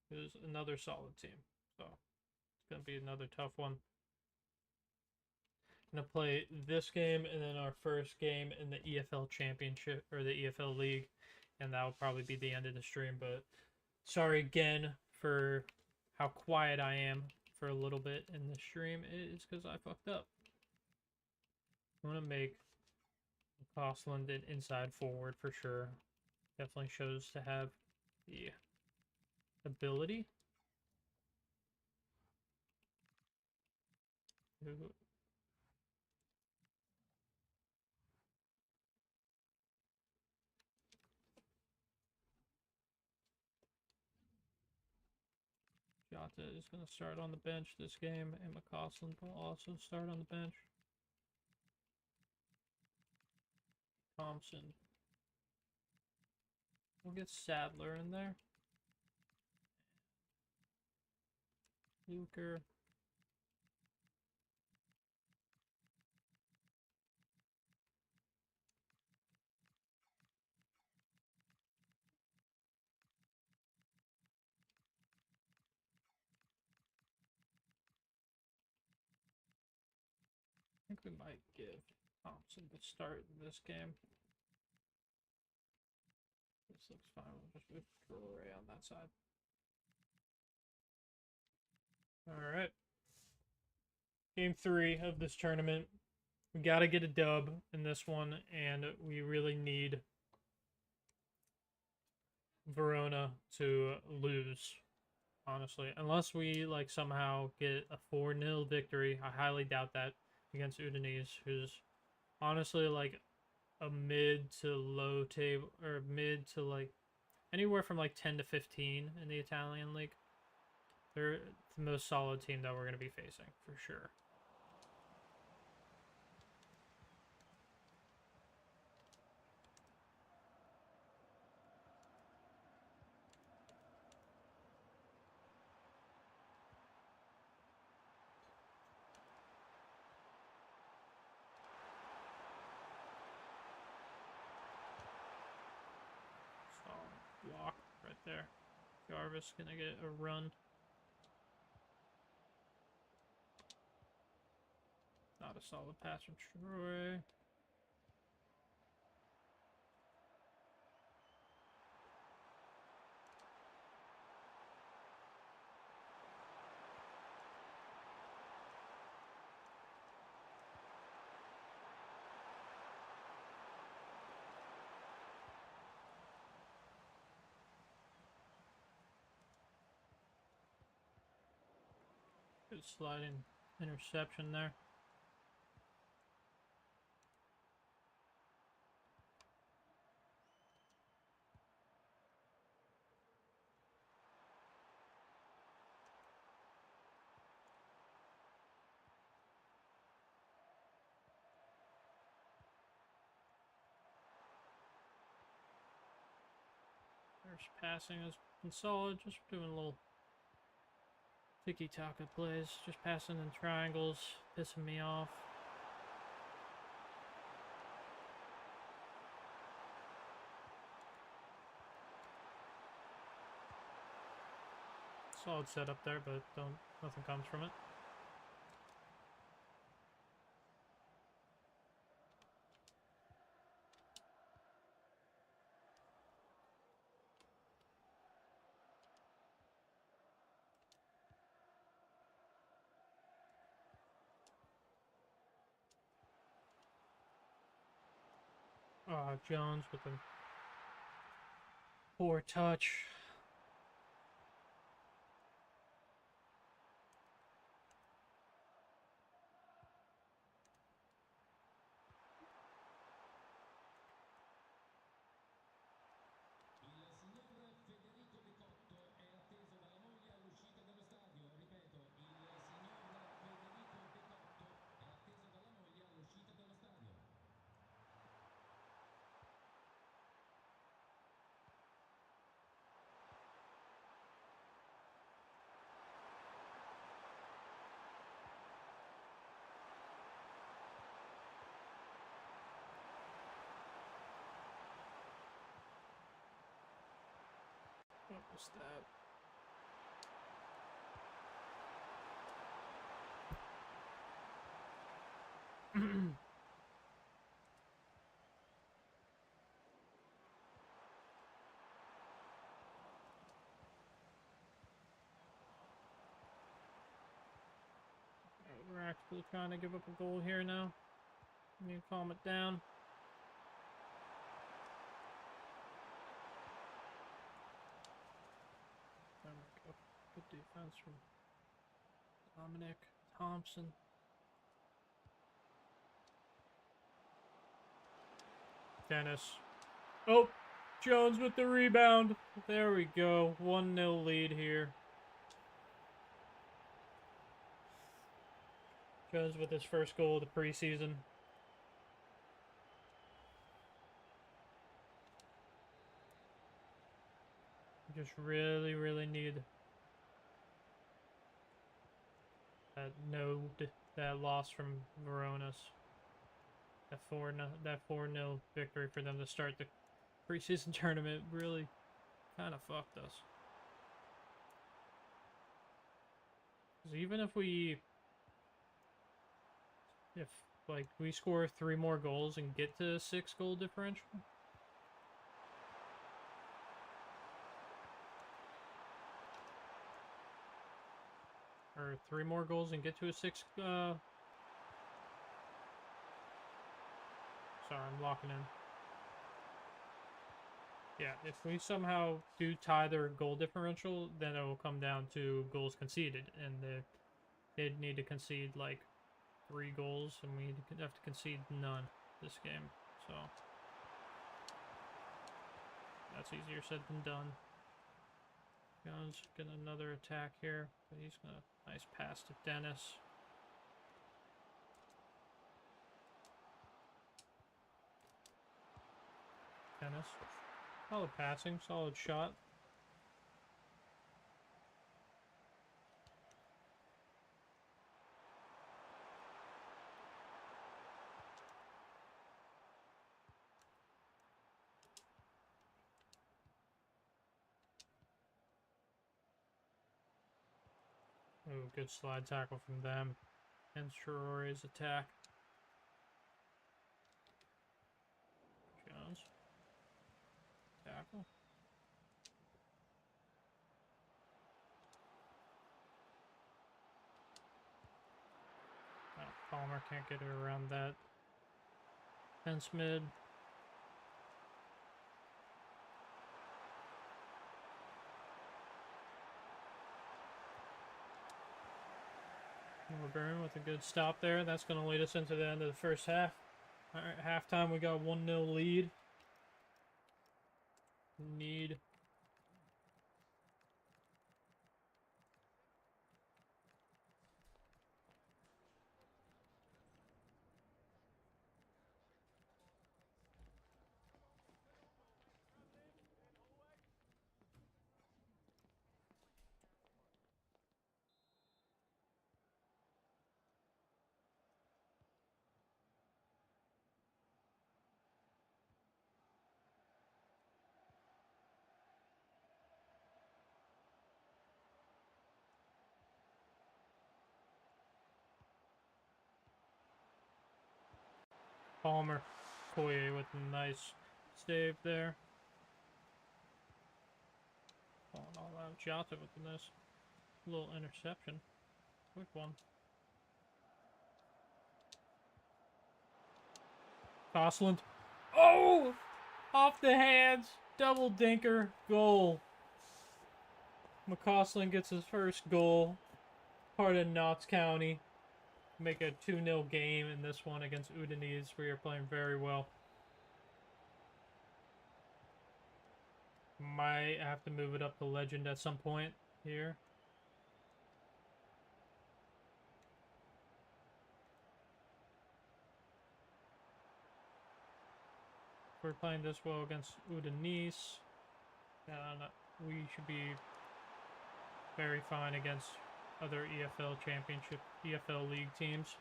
who's another solid team. So, it's going to be another tough one. Gonna play this game and then our first game in the EFL Championship or the EFL League, and that will probably be the end of the stream. But sorry again for how quiet I am for a little bit in the stream. It is because I fucked up. I'm gonna make Costland an inside forward for sure. Definitely shows to have the ability. Shanta is going to start on the bench this game, and McCausland will also start on the bench. Thompson. We'll get Sadler in there. Luker. I think we might give Thompson the start in this game. This looks fine. We'll just move Troy on that side. Alright. Game 3 of this tournament. We gotta get a dub in this one, and we really need Verona to lose. Honestly, unless we like somehow get a 4-0 victory, I highly doubt that against Udinese, who's honestly like a mid to low table, or mid to like anywhere from like 10 to 15 in the Italian league. They're the most solid team that we're going to be facing for sure. Block right there. Jarvis gonna get a run. Not a solid pass from Troy. Good sliding interception there. First passing has been solid, just doing a little tiki-taka plays, just passing in triangles, pissing me off. Solid setup there, but nothing comes from it. Jones with a poor touch. What was that? We're actually trying to give up a goal here now. We need to calm it down. There we go. Good defense from Dominic Thompson. Dennis. Oh, Jones with the rebound. There we go. 1-0 lead here. Goes with his first goal of the preseason. Just really, really need that loss from Verona's. That 4-0 victory for them to start the preseason tournament really kind of fucked us. 'Cause even if like we score 3 more goals and get to a 6-goal differential, or 3 more goals and get to a 6. Sorry, I'm locking in. Yeah, if we somehow do tie their goal differential, then it will come down to goals conceded, and they'd need to concede like 3 goals, and we have to concede none this game. So that's easier said than done. Jones get another attack here, but he's gonna nice pass to Dennis. Dennis, solid passing, solid shot. Ooh, good slide tackle from them. And Shirori's attack. Jones. Tackle. Palmer can't get it around that. Fence mid. Overbearing with a good stop there. That's going to lead us into the end of the first half. Alright, halftime we got 1-0 lead. Need Palmer. Koye with a nice save there. Falling all out. Jota with a nice little interception. Quick one. Gosselin. Oh! Off the hands. Double dinker. Goal. McCausland gets his first goal. Part of Notts County. Make a 2-0 game in this one against Udinese. We are playing very well. Might have to move it up to legend at some point here. We're playing this well against Udinese. We should be very fine against other EFL Championship, EFL League teams.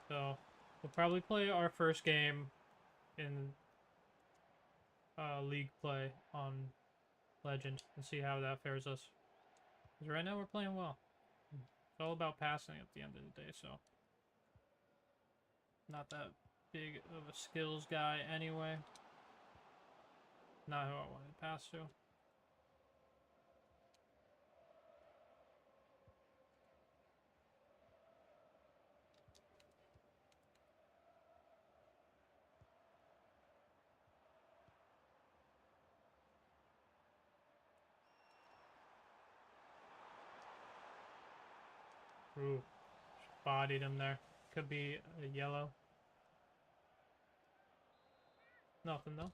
So we'll probably play our first game in league play on Legend and see how that fares us. Because right now we're playing well. It's all about passing at the end of the day, so not that big of a skills guy anyway. Not who I wanted to pass to. Ooh, bodied him there. Could be a yellow. Nothing though.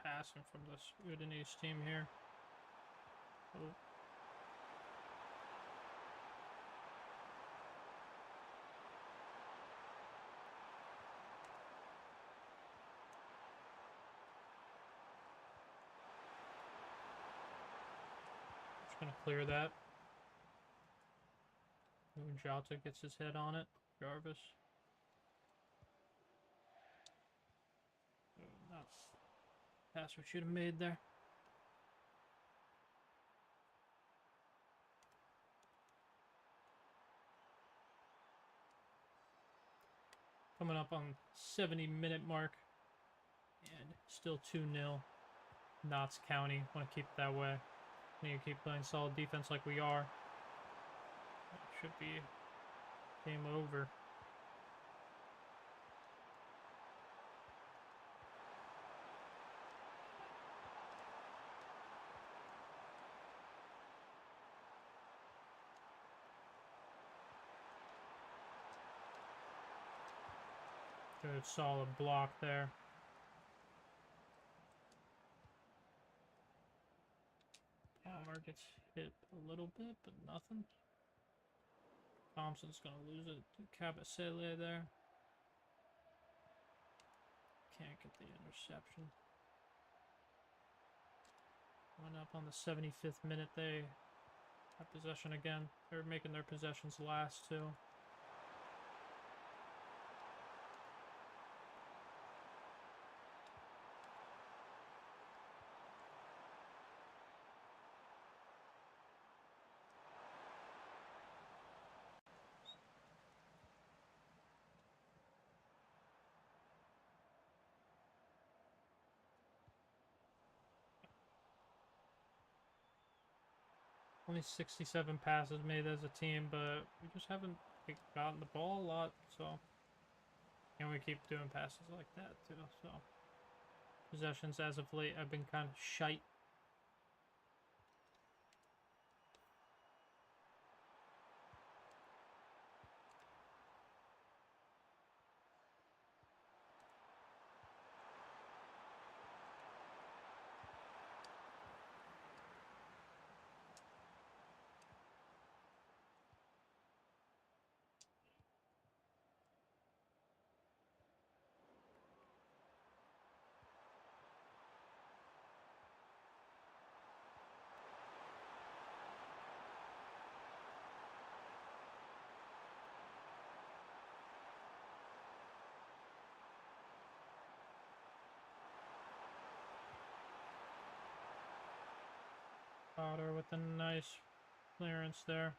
passing from this Udinese team here. Oh. Just gonna clear that. Jota gets his head on it. Jarvis. Oh, not pass we should have made there. Coming up on 70-minute mark. And still 2-0. Notts County. Want to keep it that way. Need to keep playing solid defense like we are. That should be game over. Good solid block there. Palmer gets hit a little bit, but nothing. Thompson's going to lose it to Cabasele there. Can't get the interception. Went up on the 75th minute. They have possession again. They're making their possessions last too. Only 67 passes made as a team, but we just haven't gotten the ball a lot, so. And we keep doing passes like that, too, so. Possessions as of late have been kind of shite. Potter with a nice clearance there.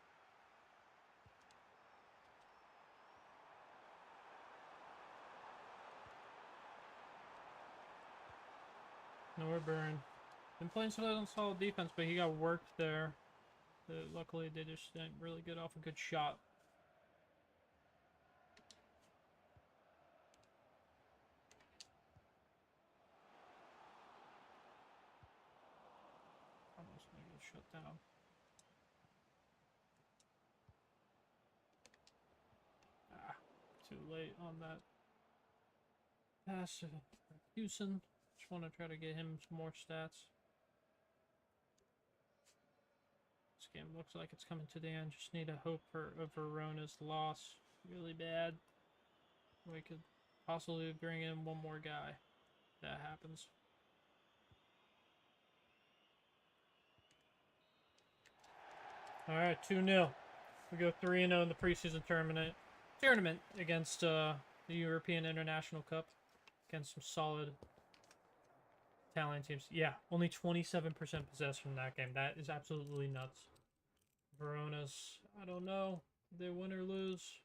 Norburn. Been playing some solid defense, but he got worked there. Luckily, they just didn't really get off a good shot. Almost gonna get shut down. Ah, too late on that pass to Houston. Just want to try to get him some more stats. This game looks like it's coming to the end. Just need to hope for a Verona's loss really bad. We could possibly bring in one more guy. That happens. Alright, 2-0. We go 3-0 in the preseason tournament against the European International Cup. Against some solid Italian teams. Yeah, only 27% possession in that game. That is absolutely nuts. Verona's, I don't know. Did they win or lose?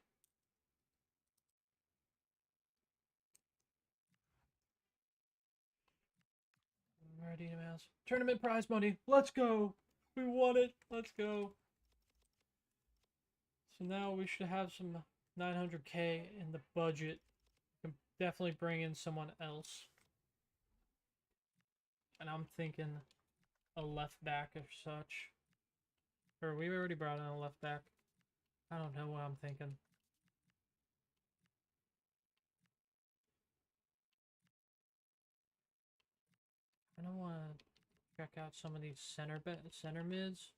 Ready, mouse. Tournament prize money. Let's go. We won it. Let's go. So now we should have some 900K in the budget. We can definitely bring in someone else. And I'm thinking a left back or such. Or we already brought in a left back. I don't know what I'm thinking. I don't want to check out some of these center mids.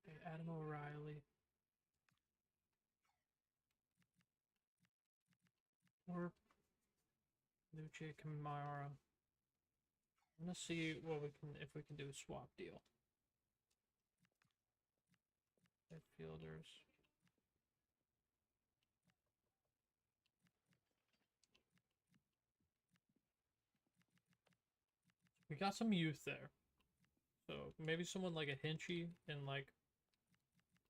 Okay, Adam O'Reilly. Or Luce Kamara. I'm gonna see what we can if we can do a swap deal. Midfielders. We got some youth there. So maybe someone like a Hinchy and like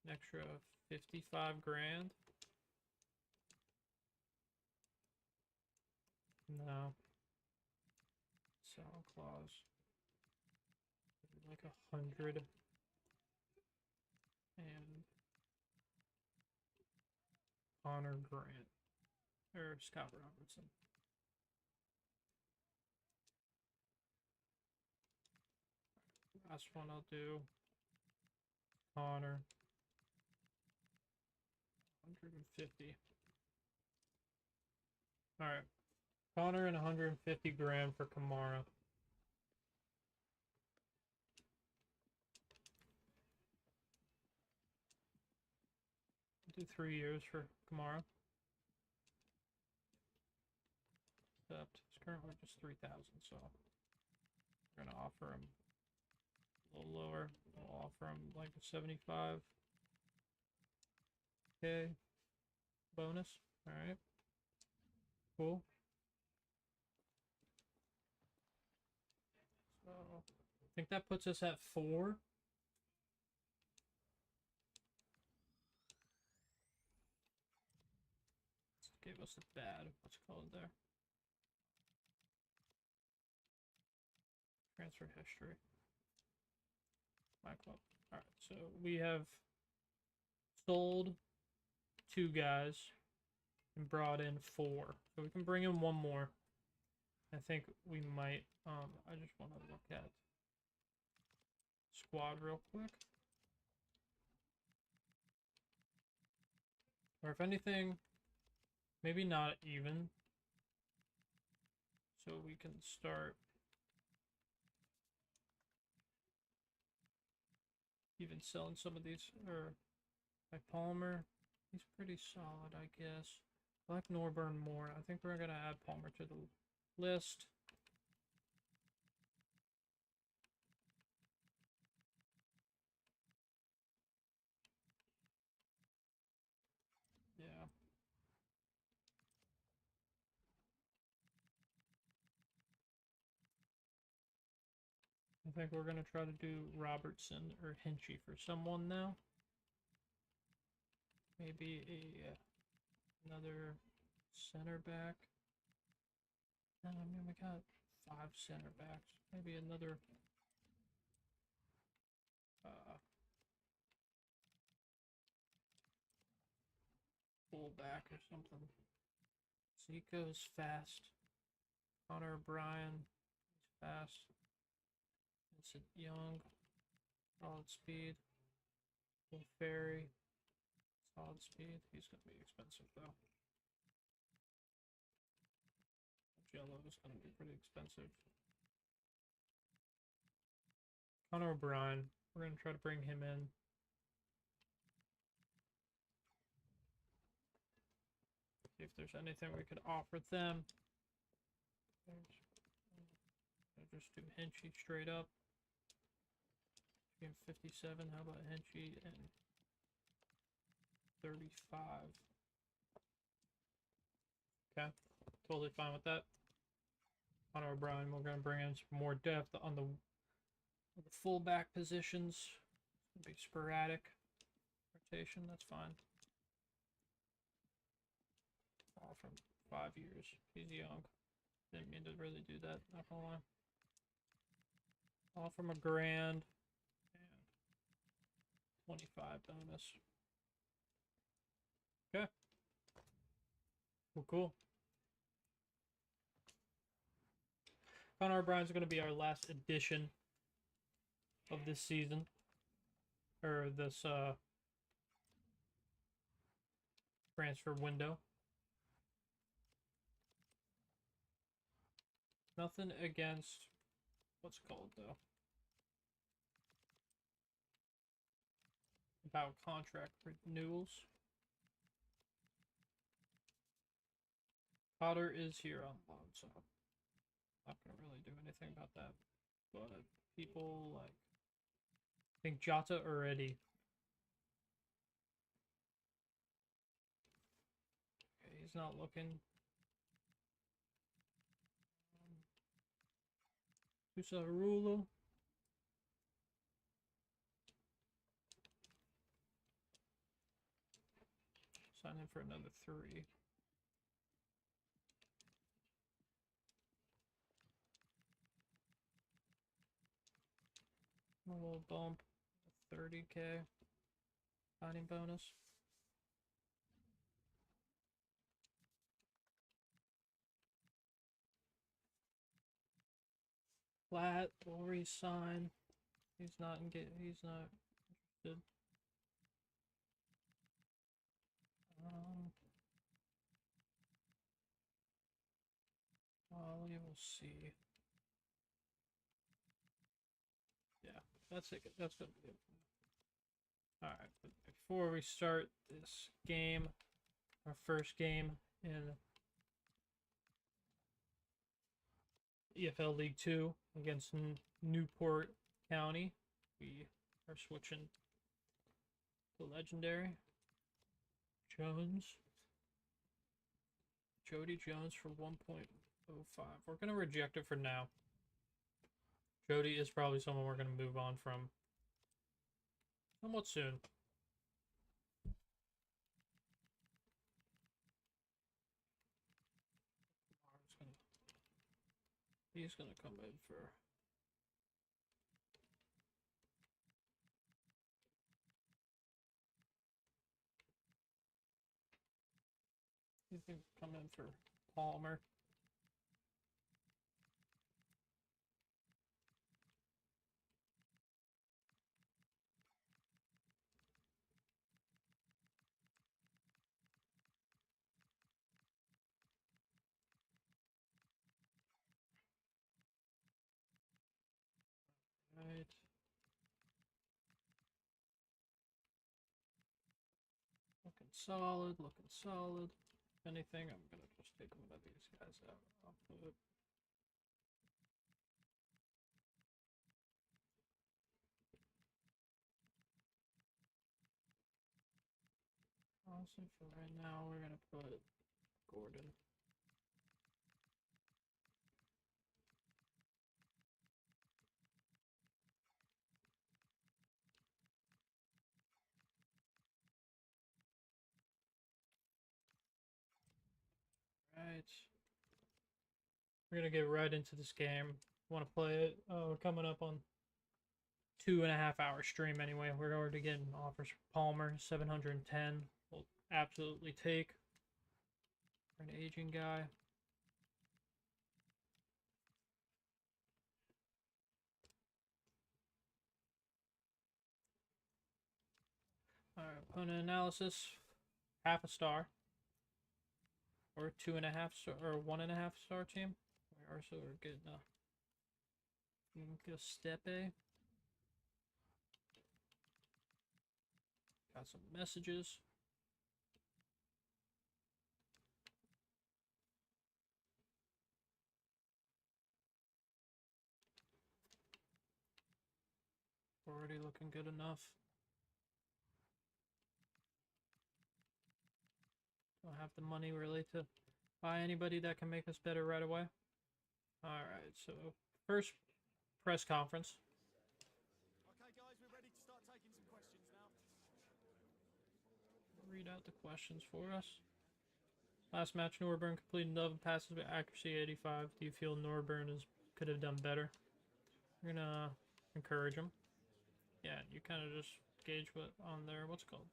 an extra 55 grand. No. Sell clause. Like 100. And Connor Grant. Or Scott Robertson. Last one I'll do. Connor. 150. Alright. Connor and 150 grand for Kamara. Do 3 years for Kamara. Except it's currently just 3,000, so we're gonna offer him a little lower. We'll offer him like a 75k bonus. Alright. Cool. So I think that puts us at 4. Gave us a bad, what's it called there? Transfer history. My club. Alright, so we have sold 2 guys and brought in 4. So we can bring in 1 more. I think we might, I just want to look at squad real quick. Or if anything, maybe not even. So we can start even selling some of these, or like Palmer. He's pretty solid, I guess. I like Norburn more. I think we're going to add Palmer to the list. Yeah. I think we're going to try to do Robertson or Hinchy for someone now. Maybe another center back. I mean, we got 5 center backs. Maybe another fullback or something. Zico's fast. Connor O'Brien is fast. Vincent Young, solid speed. Will Ferry, solid speed. He's going to be expensive though. Jello is going to be pretty expensive. Connor O'Brien, we're going to try to bring him in. See if there's anything we could offer them. I'll just do Hinchy straight up. Give 57. How about Hinchy and 35? Okay, totally fine with that. Connor O'Brien, we're going to bring in some more depth on the fullback positions. It's going to be sporadic rotation. That's fine. All from 5 years. He's young. Didn't mean to really do that. Not gonna lie. All from $1 grand. And 25 bonus. Okay. Well, cool. Connor O'Brien's going to be our last edition of this season. Or this transfer window. Nothing against what's it called though. About contract renewals. Potter is here on loan, so I'm not gonna really do anything about that. But people like I think Jota already. Okay, he's not looking. Rulo. Sign in for another 3. A little bump. 30k. Signing bonus. Flat will resign. He's not interested. Well, we will see. Yeah, that's it. That's gonna be it. Alright, but before we start this game, our first game in EFL League 2 against Newport County, we are switching to Legendary. Jones. Jody Jones for 1.05. We're going to reject it for now. Jody is probably someone we're going to move on from somewhat soon. He's going to come in for... He's going to come in for Palmer. Right. Looking solid, looking solid. If anything, I'm going to just take one of these guys out. I'll put... Honestly, for right now, we're going to put Gordon. Right. We're gonna get right into this game. Want to play it? We're coming up on 2.5 hour stream anyway. We're already getting offers for Palmer, 710. We'll absolutely take for an aging guy. Alright, opponent analysis. 1/2 star. Or 2.5 star, or 1.5 star team. We also are getting a Stepe. Got some messages. Already looking good enough. Don't have the money really to buy anybody that can make us better right away. Alright, so first press conference. Okay, guys, we're ready to start taking some questions now. Read out the questions for us. Last match, Norburn completed 11 passes with accuracy 85. Do you feel Norburn could have done better? We're gonna encourage him. Yeah, you kind of just gauge what on there. What's it called?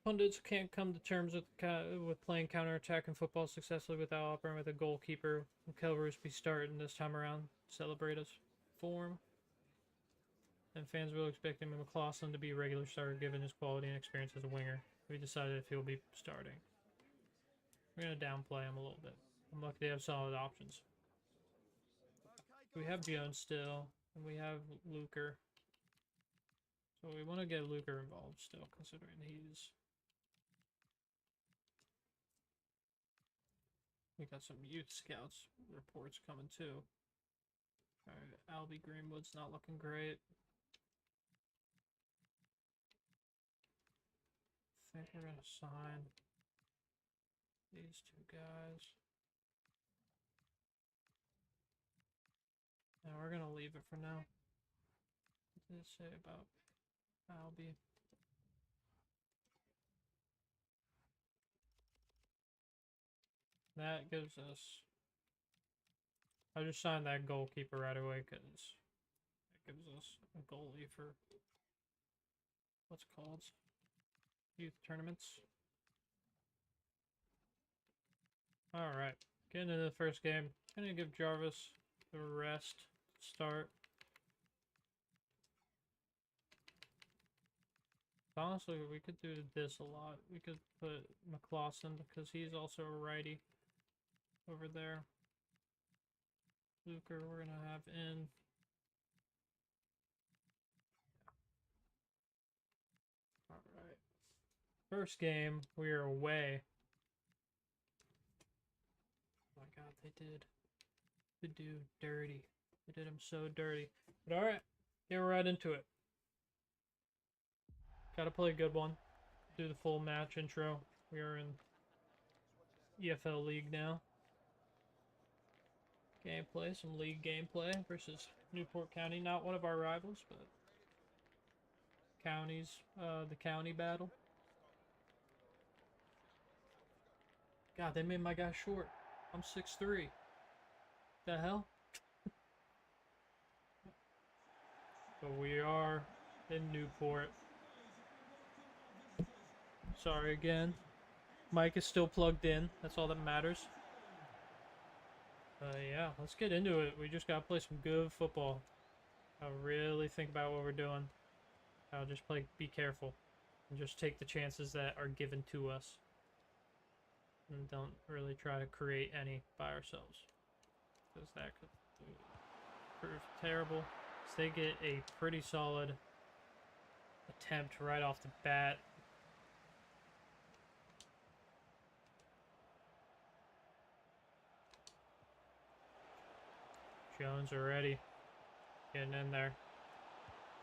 Pundits can't come to terms with playing counter-attacking football successfully without operating with a goalkeeper. Kel be starting this time around. Celebrate his form. And fans will expect him and McClaughlin to be a regular starter given his quality and experience as a winger. we decided if he'll be starting. We're gonna downplay him a little bit. I'm lucky they have solid options. We have Jones still, and we have Luker. So we want to get Luker involved still, considering he's... We got some youth scouts reports coming too. Alright, Albie Greenwood's not looking great. I think we're gonna sign these two guys. Now we're gonna leave it for now. What did it say about Albie? That gives us... I just signed that goalkeeper right away because it gives us a goalie for what's it called? Youth tournaments. Alright, getting into the first game. I'm gonna give Jarvis the rest to start. Honestly, we could do this a lot. We could put McLaughlin because he's also a righty over there. Luker, we're gonna have in. Alright. First game, we are away. Oh my god, they did the dude dirty. They did him so dirty. But alright, get right into it. Gotta play a good one. Do the full match intro. We are in EFL League now. Gameplay, some league gameplay versus Newport County. Not one of our rivals, but counties, the county battle. God, they made my guy short. I'm 6'3". The hell? But we are in Newport. Sorry again. Mic is still plugged in. That's all that matters. Yeah, let's get into it. We just gotta play some good football. I'll really think about what we're doing. I'll just be careful. And just take the chances that are given to us. And don't really try to create any by ourselves. Because that could prove terrible. So they get a pretty solid attempt right off the bat. Jones already getting in there.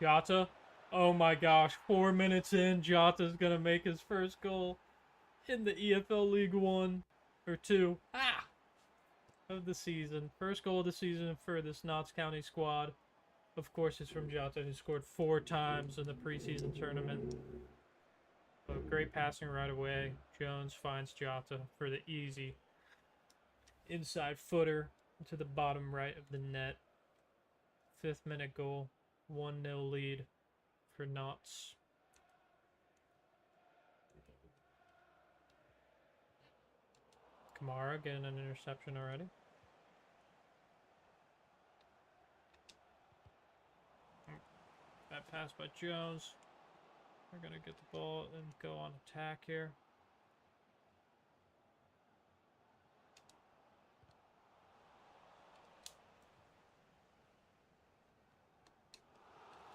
Jota. Oh my gosh. 4 minutes in. Jota's going to make his first goal in the EFL League 1 or 2. Of the season. First goal of the season for this Notts County squad. Of course, it's from Jota, who scored 4 times in the preseason tournament. But great passing right away. Jones finds Jota for the easy inside footer to the bottom right of the net. 5th minute goal. 1-0 lead for Notts. Kamara getting an interception already. That pass by Jones. We're going to get the ball and go on attack here.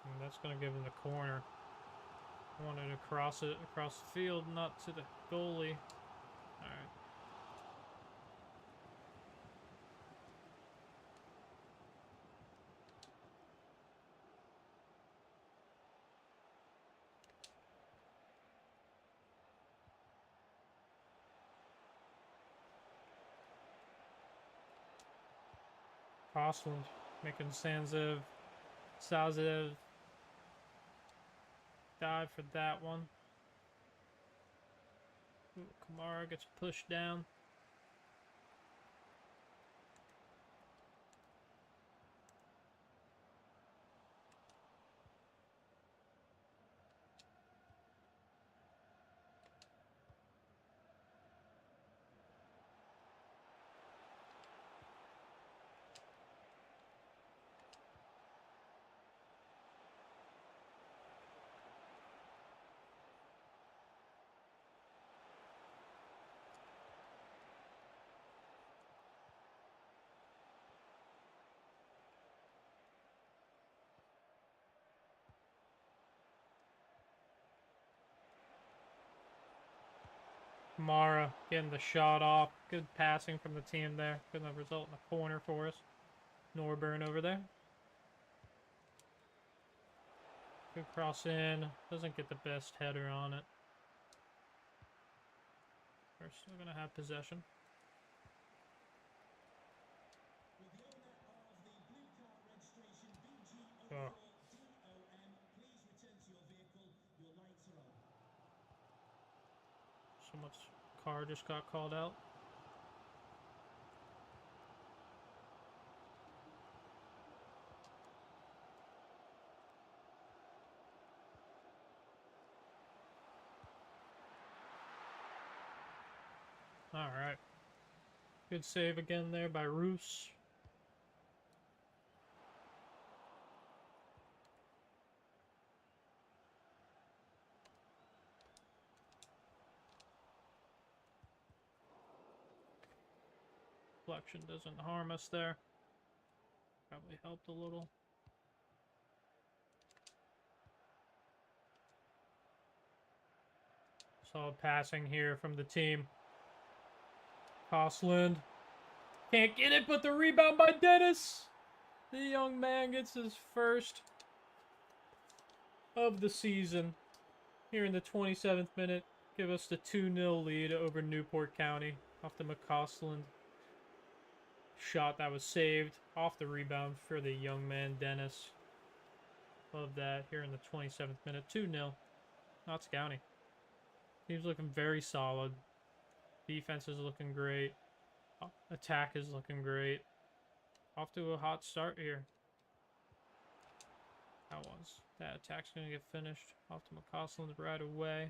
And that's going to give him the corner. I wanted to cross it across the field, not to the goalie. Alright. Crossland making Sazev dive for that one. Ooh, Kamara gets pushed down. Kamara getting the shot off. Good passing from the team there. Gonna result in a corner for us. Norburn over there. Good cross in. Doesn't get the best header on it. We're still going to have possession. Oh. Someone's car just got called out. All right. Good save again there by Roos. Deflection doesn't harm us there. Probably helped a little. Solid passing here from the team. Costland. Can't get it, but the rebound by Dennis. The young man gets his first of the season. Here in the 27th minute. Give us the 2-0 lead over Newport County. Off the McCausland shot that was saved. Off the rebound for the young man, Dennis. Love that here in the 27th minute. 2-0. Notts County. Team's looking very solid. Defense is looking great. Attack is looking great. Off to a hot start here. That attack's going to get finished. Off to McCausland right away.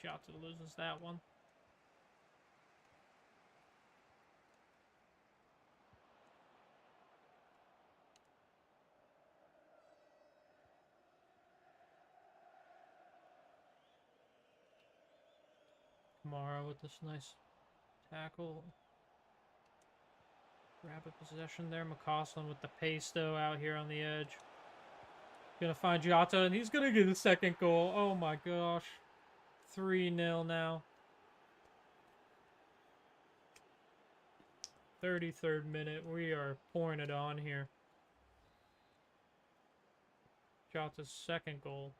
Chota loses that one. Kamara with this nice tackle. Rapid possession there. McCausland with the pace, though, out here on the edge. Gonna find Jota, and he's gonna get a second goal. Oh my gosh. 3-0 now. 33rd minute. We are pouring it on here. Jota's second goal.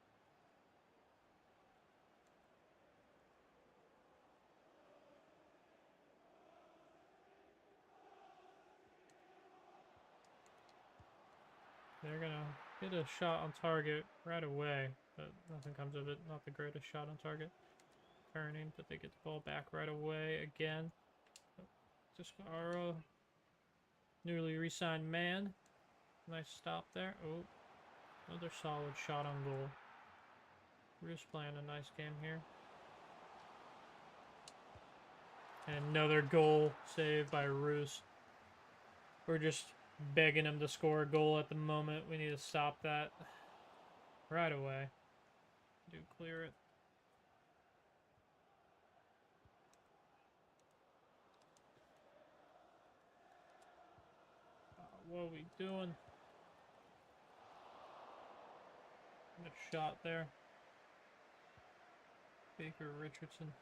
They're gonna get a shot on target right away, but nothing comes of it. Not the greatest shot on target. Turning, but they get the ball back right away again. Tiscara, newly re-signed man. Nice stop there. Oh, another solid shot on goal. Roos playing a nice game here. And another goal saved by Roos. We're just begging him to score a goal at the moment. We need to stop that right away. Do clear it. What are we doing? Good shot there. Baker Richardson.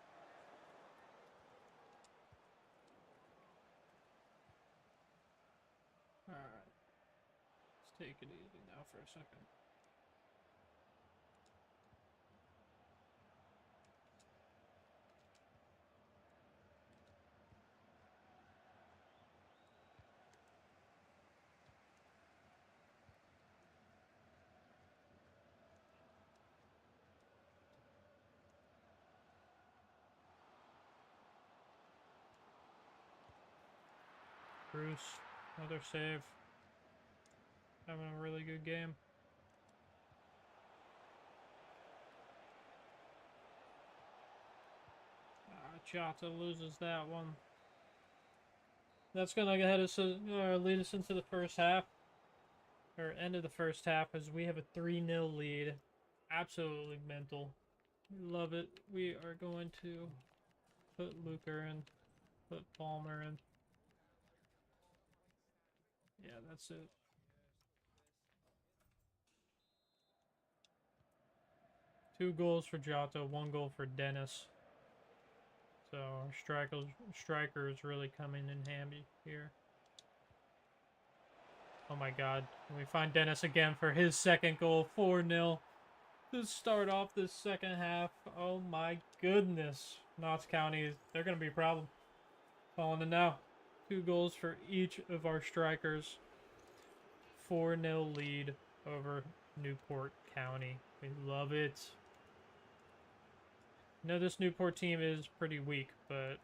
Alright. Let's take it easy now for a second. Bruce, another save. Having a really good game. Chata loses that one. That's going to lead us into the first half. Or end of the first half, as we have a 3-0 lead. Absolutely mental. We love it. We are going to put Luker in. Put Palmer in. Yeah, that's it. 2 goals for Jota, 1 goal for Dennis. So our striker is really coming in handy here. Oh my god. And we find Dennis again for his second goal, 4-0. To start off this second half. Oh my goodness. Notts County, they're going to be a problem. Calling it now. 2 goals for each of our strikers. 4-0 lead over Newport County. We love it. I know this Newport team is pretty weak, but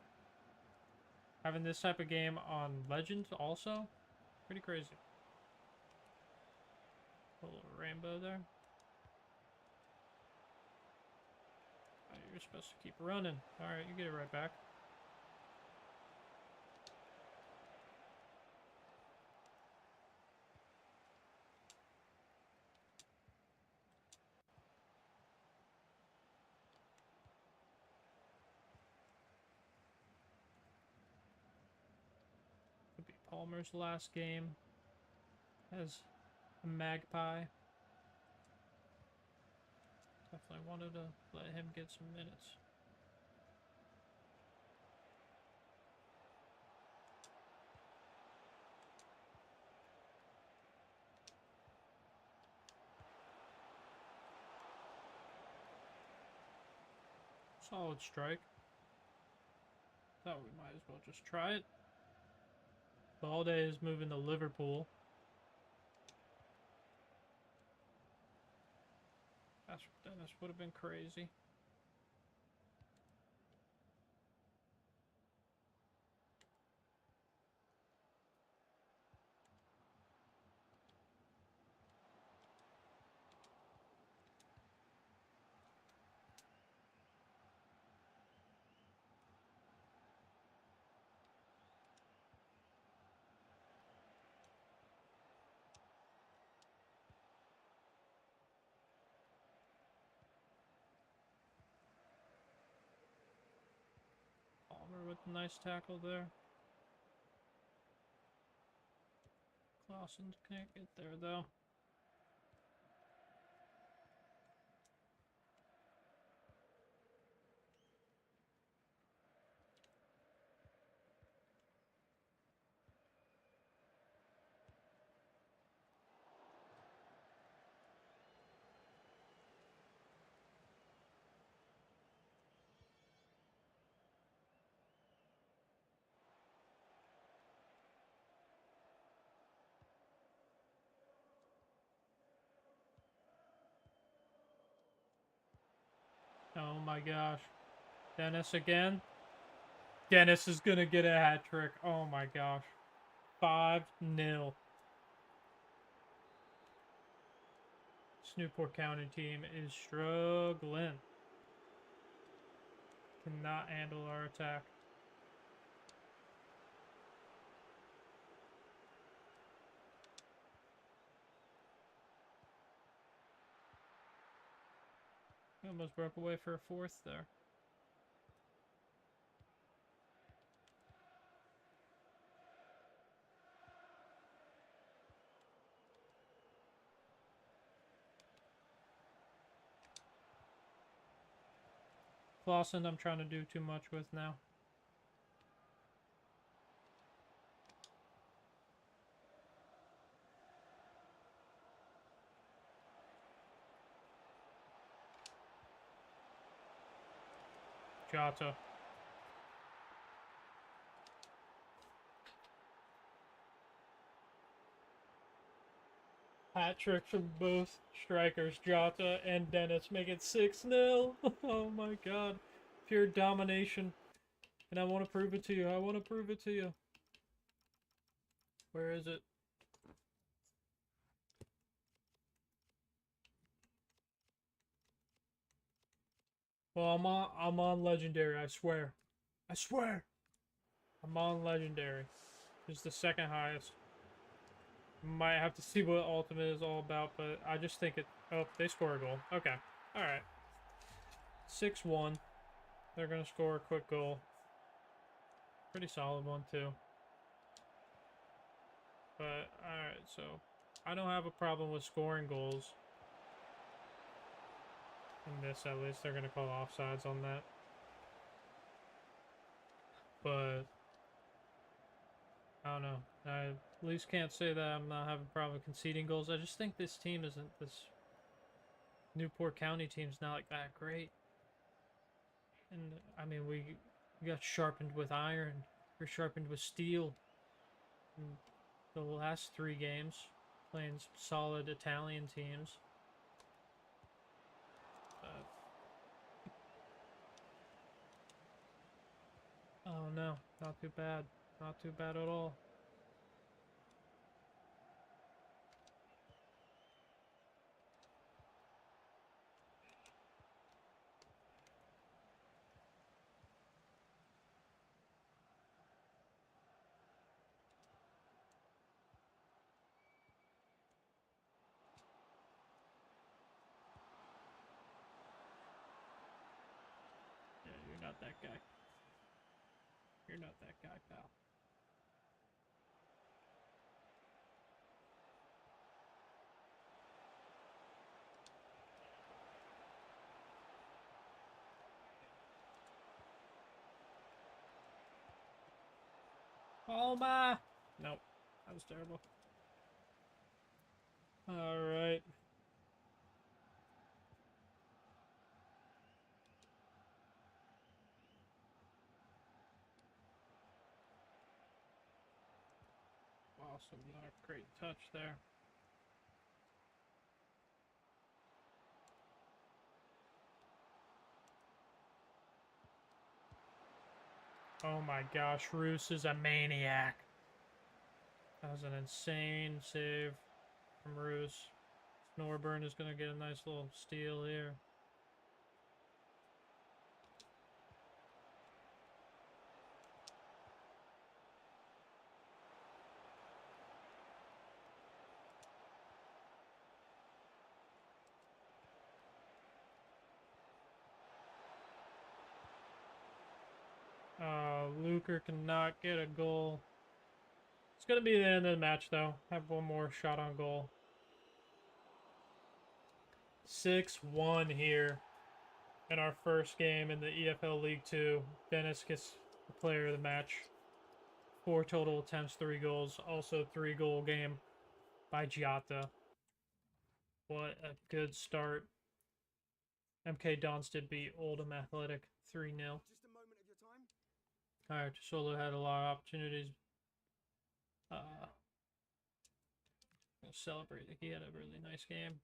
having this type of game on Legends also, pretty crazy. A little rainbow there. Oh, you're supposed to keep running. Alright, you get it right back. Could be Palmer's last game as a Magpie. Definitely wanted to let him get some minutes. Solid strike. Thought we might as well just try it. Balde is moving to Liverpool. That's for Dennis would have been crazy. Palmer with a nice tackle there. Clausen can't get there though. Oh my gosh. Dennis again. Dennis is going to get a hat trick. Oh my gosh. 5-0. This Newport County team is struggling. Cannot handle our attack. We almost broke away for a 4th there. Clausen, I'm trying to do too much with now. Jota. Hat trick from both strikers, Jota and Dennis, make it 6-0. Oh my god. Pure domination. And I want to prove it to you. I want to prove it to you. Where is it? Well, I'm on legendary, I swear. I swear. I'm on legendary. It's the second highest. Might have to see what ultimate is all about, but I just think it... Oh, they score a goal. Okay. Alright. 6-1. They're going to score a quick goal. Pretty solid one, too. But, alright, so... I don't have a problem with scoring goals. In this, at least, they're going to call offsides on that. But I don't know. I at least can't say that I'm not having a problem with conceding goals. I just think this team isn't, this Newport County team's not like that great. And I mean, we got sharpened with iron. We're sharpened with steel. In the last 3 games, playing solid Italian teams. Oh no, not too bad. Not too bad at all. Yeah, you're not that guy. You're not that guy, pal. Oh my! Nope. That was terrible. Alright. Awesome. Not a great touch there. Oh my gosh, Roos is a maniac. That was an insane save from Roos. Norburn is going to get a nice little steal here. Luker cannot get a goal. It's going to be the end of the match, though. Have one more shot on goal. 6-1 here in our first game in the EFL League 2. Dennis gets the player of the match. 4 total attempts, 3 goals. Also 3-goal game by Giatta. What a good start. MK Dons did beat Oldham Athletic 3-0. Just a moment of your time. Alright, Solo had a lot of opportunities. Celebrate. He had a really nice game.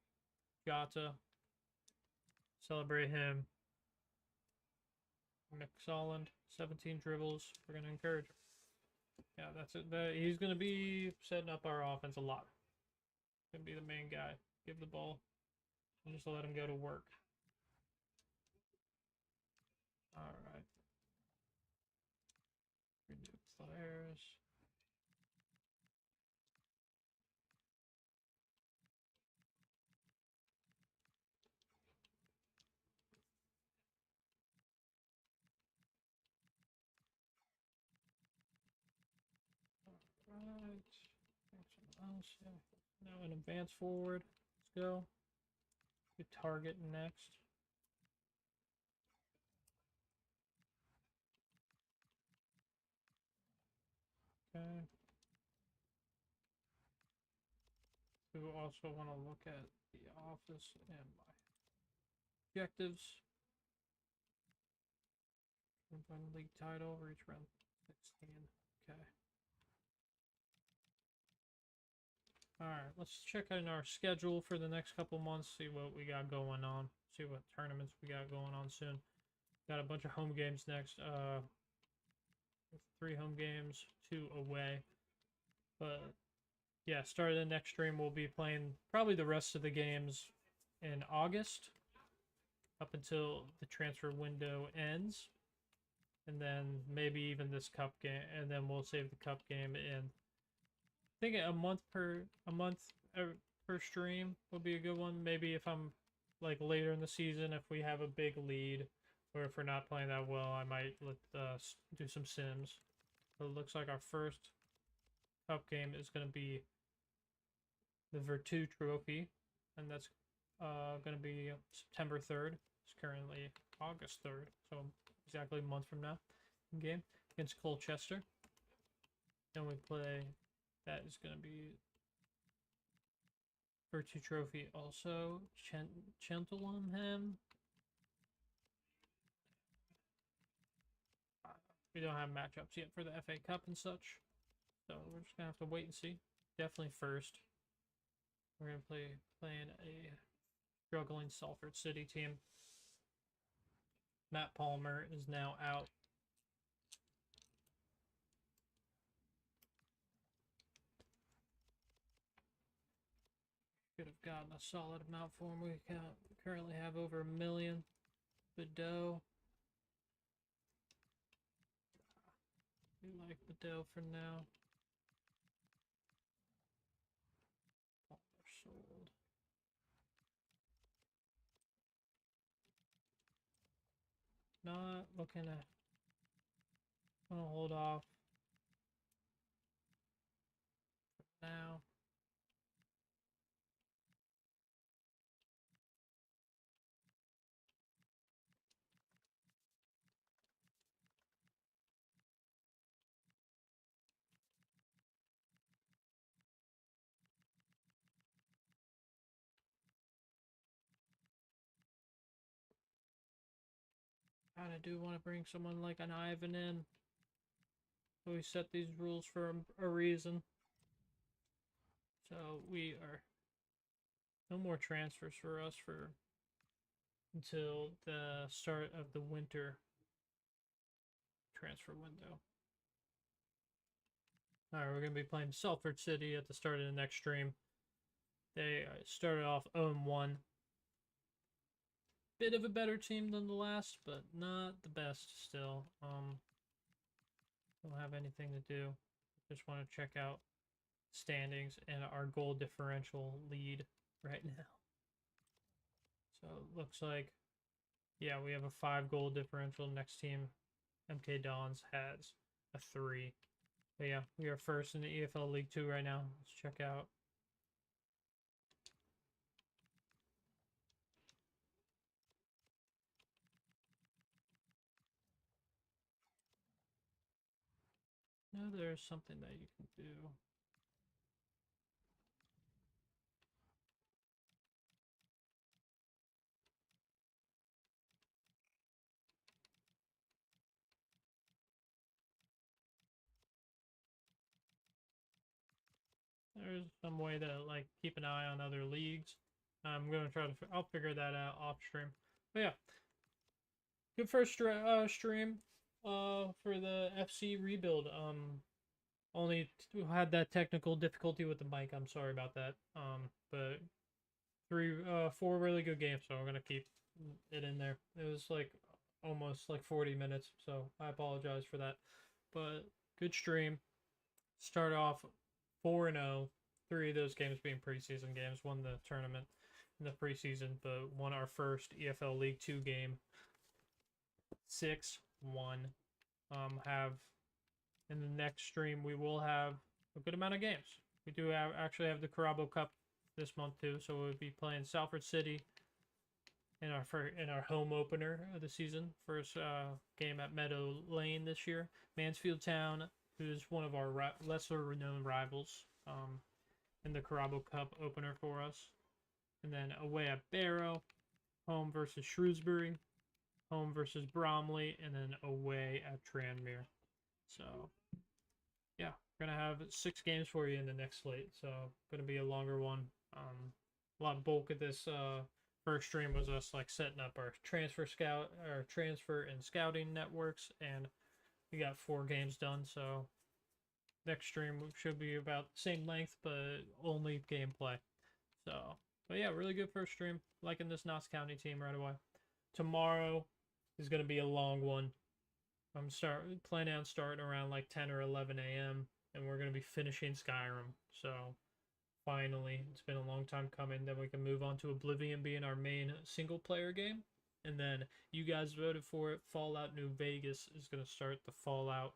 Giatta. Celebrate him. McSolland, 17 dribbles. We're going to encourage him. Yeah, that's it. He's going to be setting up our offense a lot. Going to be the main guy. Give the ball. And just let him go to work. Alright. We do players. Alright. Something else. Yeah. Now an advance forward. Let's go. We target next. Okay. We will also want to look at the office and my objectives. Win league title, reach round 16. Okay. Alright, let's check in our schedule for the next couple months, see what we got going on, see what tournaments we got going on soon. Got a bunch of home games next. 3 home games, 2 away. But yeah, start of the next stream we'll be playing probably the rest of the games in August up until the transfer window ends. And then maybe even this cup game, and then we'll save the cup game in. I think a month per stream will be a good one. Maybe if I'm like later in the season, if we have a big lead, or if we're not playing that well, I might do some sims. But it looks like our first cup game is going to be the Virtu Trophy, and that's going to be September 3rd. It's currently August 3rd, so exactly a month from now in game against Colchester. Then we play, that is going to be Virtue Trophy also, Cheltenham. We don't have matchups yet for the FA Cup and such, so we're just going to have to wait and see. Definitely first. We're going to playing a struggling Salford City team. Matt Palmer is now out. Could have gotten a solid amount for him. We currently have over 1 million. Beddoe. We like Beddoe for now. Palmer sold. Not looking at. I'm gonna hold off now. And I do want to bring someone like an Ivan in. We set these rules for a reason. So we are no more transfers for us for until the start of the winter transfer window. Alright, we're going to be playing Salford City at the start of the next stream. They started off 0-1. Bit of a better team than the last, but not the best still. Don't have anything to do. Just want to check out standings and our goal differential lead right now. So it looks like, yeah, we have a 5-goal differential. Next team, MK Dons, has a 3. But yeah, we are first in the EFL League 2 right now. Let's check out. No, there's something that you can do. There's some way to like keep an eye on other leagues. I'm gonna try to. I'll figure that out off stream. But yeah, good first stream. For the FC rebuild. Only had that technical difficulty with the mic. I'm sorry about that. But 4 really good games, so I'm gonna keep it in there. It was like almost like 40 minutes, so I apologize for that. But good stream. Start off 4-0. 3 of those games being preseason games. Won the tournament in the preseason, but won our first EFL League 2 game. 6-1. Have in the next stream we will have a good amount of games. We do actually have the Carabo Cup this month too, so we'll be playing Salford City in our home opener of the season. First game at Meadow Lane this year. Mansfield Town, who's one of our lesser known rivals, in the Carabo Cup opener for us. And then away at Barrow, home versus Shrewsbury, home versus Bromley, and then away at Tranmere. So, yeah, we're going to have 6 games for you in the next slate. So, going to be a longer one. A lot of bulk of this first stream was us like setting up our transfer and scouting networks, and we got 4 games done. So, next stream should be about the same length, but only gameplay. So, but yeah, really good first stream. Liking this Notts County team right away. Tomorrow is going to be a long one. I'm planning on starting around like 10 or 11 a.m. and we're going to be finishing Skyrim. So finally, it's been a long time coming. Then we can move on to Oblivion being our main single player game. And then you guys voted for it. Fallout New Vegas is going to start the Fallout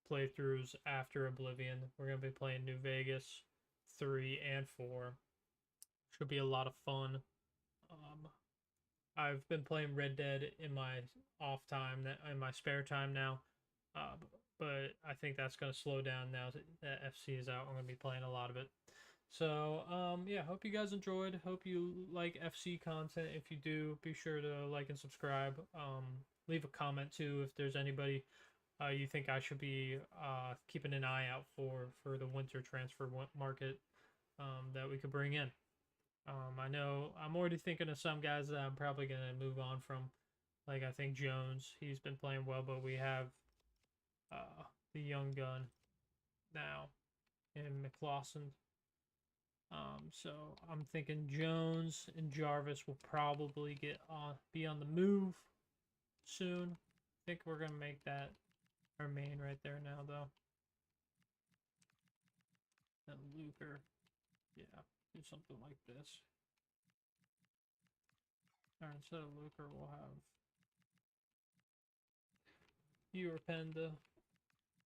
playthroughs after Oblivion. We're going to be playing New Vegas 3 and 4. Should be a lot of fun. I've been playing Red Dead in my off time, in my spare time now. Uh, but I think that's going to slow down now that FC is out. I'm going to be playing a lot of it. So, yeah, hope you guys enjoyed. Hope you like FC content. If you do, be sure to like and subscribe. Leave a comment too if there's anybody you think I should be keeping an eye out for the winter transfer market that we could bring in. I know I'm already thinking of some guys that I'm probably going to move on from. Like, I think Jones, he's been playing well, but we have the young gun now in McLaughlin. So I'm thinking Jones and Jarvis will probably be on the move soon. I think we're gonna make that our main right there now, though. And Luker, yeah, do something like this. Or instead of Luker, we'll have Europenda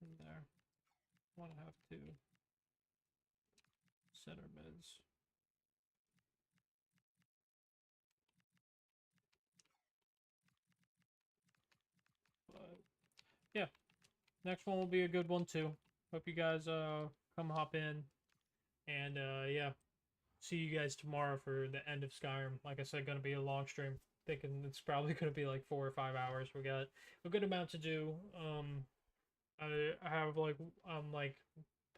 in there. Want to have two center mids. But yeah, next one will be a good one too. Hope you guys come hop in, and yeah, see you guys tomorrow for the end of Skyrim. Like I said, gonna be a long stream. Thinking it's probably gonna be like 4 or 5 hours. We got a good amount to do. I have I'm like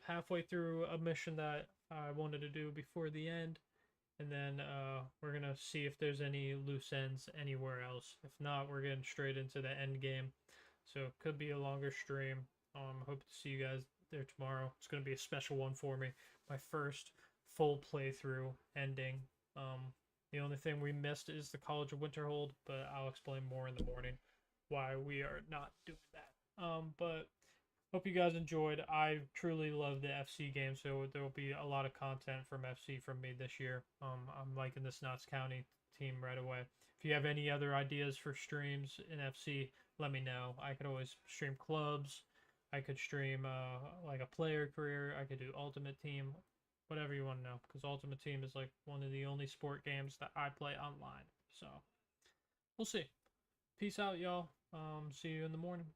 halfway through a mission that I wanted to do before the end, and then we're gonna see if there's any loose ends anywhere else. If not, we're getting straight into the end game. So it could be a longer stream. Hope to see you guys there tomorrow. It's gonna be a special one for me. My first full playthrough ending. The only thing we missed is the College of Winterhold, but I'll explain more in the morning why we are not doing that. But hope you guys enjoyed. I truly love the FC game, so there will be a lot of content from FC from me this year. I'm liking this Notts County team right away. If you have any other ideas for streams in FC, let me know. I could always stream clubs. I could stream like a player career. I could do Ultimate Team, whatever you want to know. Because Ultimate Team is like one of the only sport games that I play online. So we'll see. Peace out, y'all. See you in the morning.